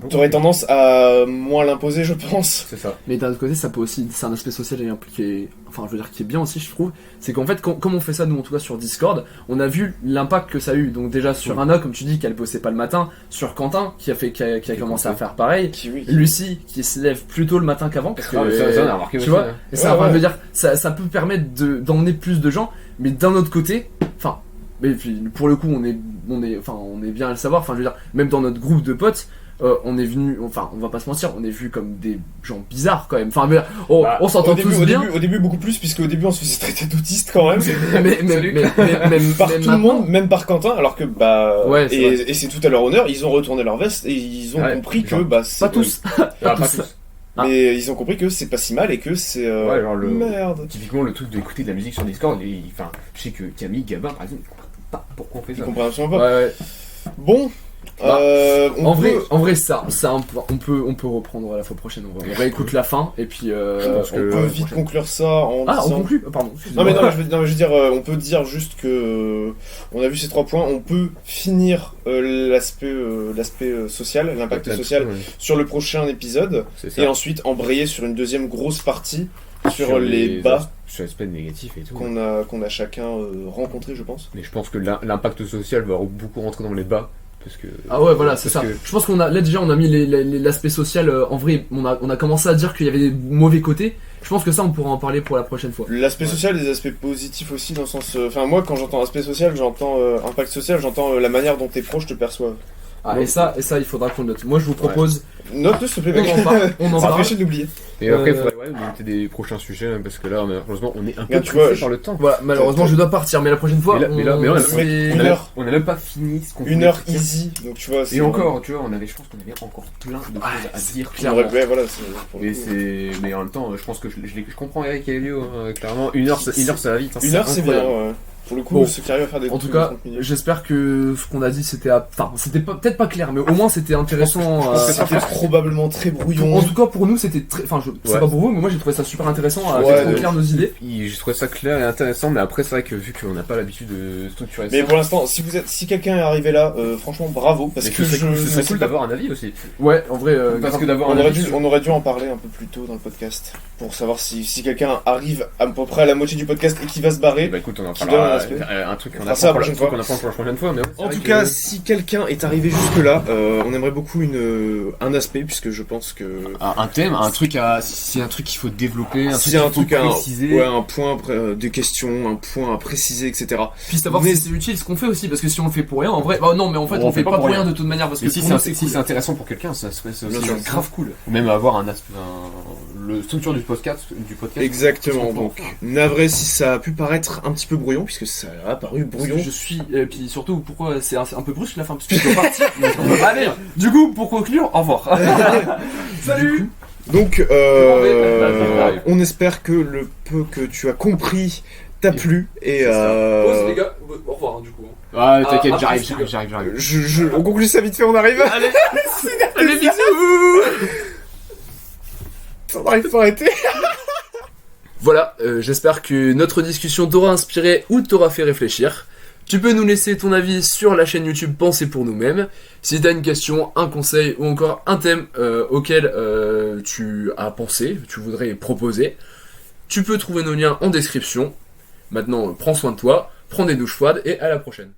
t'aurais tendance à moins l'imposer, je pense. C'est ça. Mais d'un autre côté, ça peut aussi, c'est un aspect social et impliqué, enfin je veux dire qui est bien aussi, je trouve. C'est qu'en fait, comme on fait ça nous en tout cas sur Discord, on a vu l'impact que ça a eu. Donc déjà sur Anna, comme tu dis, qu'elle bossait pas le matin, sur Quentin qui a commencé à faire pareil, Lucie qui se lève plus tôt le matin qu'avant, parce que ça on a remarqué tu aussi, vois. hein. Et ça, enfin, je veux dire, ça peut permettre d'emmener plus de gens, mais d'un autre côté, enfin, mais pour le coup, on est bien à le savoir. Enfin, je veux dire, même dans notre groupe de potes. On est venu, enfin, on va pas se mentir, on est vu comme des gens bizarres quand même. Enfin, mais, on s'entend tous bien. Au début, beaucoup plus, puisque au début, on se faisait traiter d'autistes quand même. mais même par tout le monde, même par Quentin, alors que ouais, et c'est tout à leur honneur, ils ont retourné leur veste et ils ont compris que c'est pas tous. Pas tous. Mais ils ont compris que c'est pas si mal et que c'est genre merde. Typiquement le truc d'écouter de la musique sur Discord, enfin, je sais que Camille, Gabin par exemple, ils comprennent pas pourquoi on fait ça. Ils comprennent absolument pas. Ouais. Bon. En vrai, ça on peut reprendre la fois prochaine. On réécoute la fin et puis. On peut vite conclure ça en. On conclut. Pardon. Non, je veux dire, on peut dire juste que on a vu ces 3 points. On peut finir l'aspect social, l'impact social sur le prochain épisode, et ensuite embrayer sur une deuxième grosse partie sur les bas. Sur l'aspect négatif et tout. Qu'on a chacun rencontré, je pense. Mais je pense que l'impact social va beaucoup rentrer dans les bas. Parce que, voilà, c'est ça. Je pense qu'on a mis l'aspect social. En vrai, on a commencé à dire qu'il y avait des mauvais côtés. Je pense que ça, on pourra en parler pour la prochaine fois. L'aspect social, des aspects positifs aussi, dans le sens. Enfin, moi, quand j'entends aspect social, j'entends impact social, j'entends la manière dont tes proches te perçoivent. Et ça, il faudra qu'on note. Moi, je vous propose. Note, s'il te plaît, mec. On en ça parle. empêche d'oublier. Et après, il faudrait noter des prochains sujets, parce que là, malheureusement, on est un peu pressé par le temps. Voilà, malheureusement, je dois partir, mais la prochaine fois. On n'a même pas fini ce qu'on voulait. 1 heure easy, donc tu vois. Et encore, tu vois, je pense qu'on avait encore plein de choses à dire. Voilà, mais en même temps, je pense que je comprends Eric et Elio, clairement. 1 heure, ça va vite. 1 heure, c'est bien, ouais. Pour le coup, ceux qui arrivent à faire des en tout cas, j'espère que ce qu'on a dit c'était peut-être pas clair, mais au moins c'était intéressant. Je pense que c'était probablement très brouillon. En tout cas, pour nous, c'était très. Enfin, c'est pas pour vous, mais moi j'ai trouvé ça super intéressant à mettre au clair nos idées. J'ai trouvé ça clair et intéressant, mais après, c'est vrai que vu qu'on n'a pas l'habitude de structurer ça. Mais pour l'instant, si quelqu'un est arrivé là, franchement, bravo. Parce que c'est cool d'avoir un avis aussi. Ouais, en vrai, parce que d'avoir on aurait dû en parler un peu plus tôt dans le podcast. Pour savoir si quelqu'un arrive à peu près à la moitié du podcast et qui va se barrer. Bah écoute, on en parlera. Un truc qu'on apprend pour la prochaine fois. Mais en tout cas, si quelqu'un est arrivé jusque là, on aimerait beaucoup un aspect, puisque je pense que un thème, un truc si un truc qu'il faut développer, un truc à préciser, un point des questions, un point à préciser, etc. Puis savoir si c'est utile ce qu'on fait aussi, parce que si on le fait pour rien, en vrai, non, mais en fait on fait pas pour rien de toute manière, parce que si c'est intéressant pour quelqu'un, ça serait grave cool. Même avoir le structure du podcast. Exactement. Donc navré si ça a pu paraître un petit peu brouillon, puisque ça a paru brouillon. Je suis, et puis surtout pourquoi c'est un peu brusque la fin, parce que je dois partir. Allez, du coup pour conclure, au revoir. Salut. Donc on espère que le peu que tu as compris t'a plu et Pause les gars, au revoir du coup. T'inquiète, j'arrive. On conclut ça vite fait, on arrive. Allez, bisous. On n'arrive pas à arrêter. Voilà, j'espère que notre discussion t'aura inspiré ou t'aura fait réfléchir. Tu peux nous laisser ton avis sur la chaîne YouTube Penser pour nous-mêmes. Si t'as une question, un conseil ou encore un thème auquel tu as pensé, tu voudrais proposer, tu peux trouver nos liens en description. Maintenant, prends soin de toi, prends des douches froides et à la prochaine.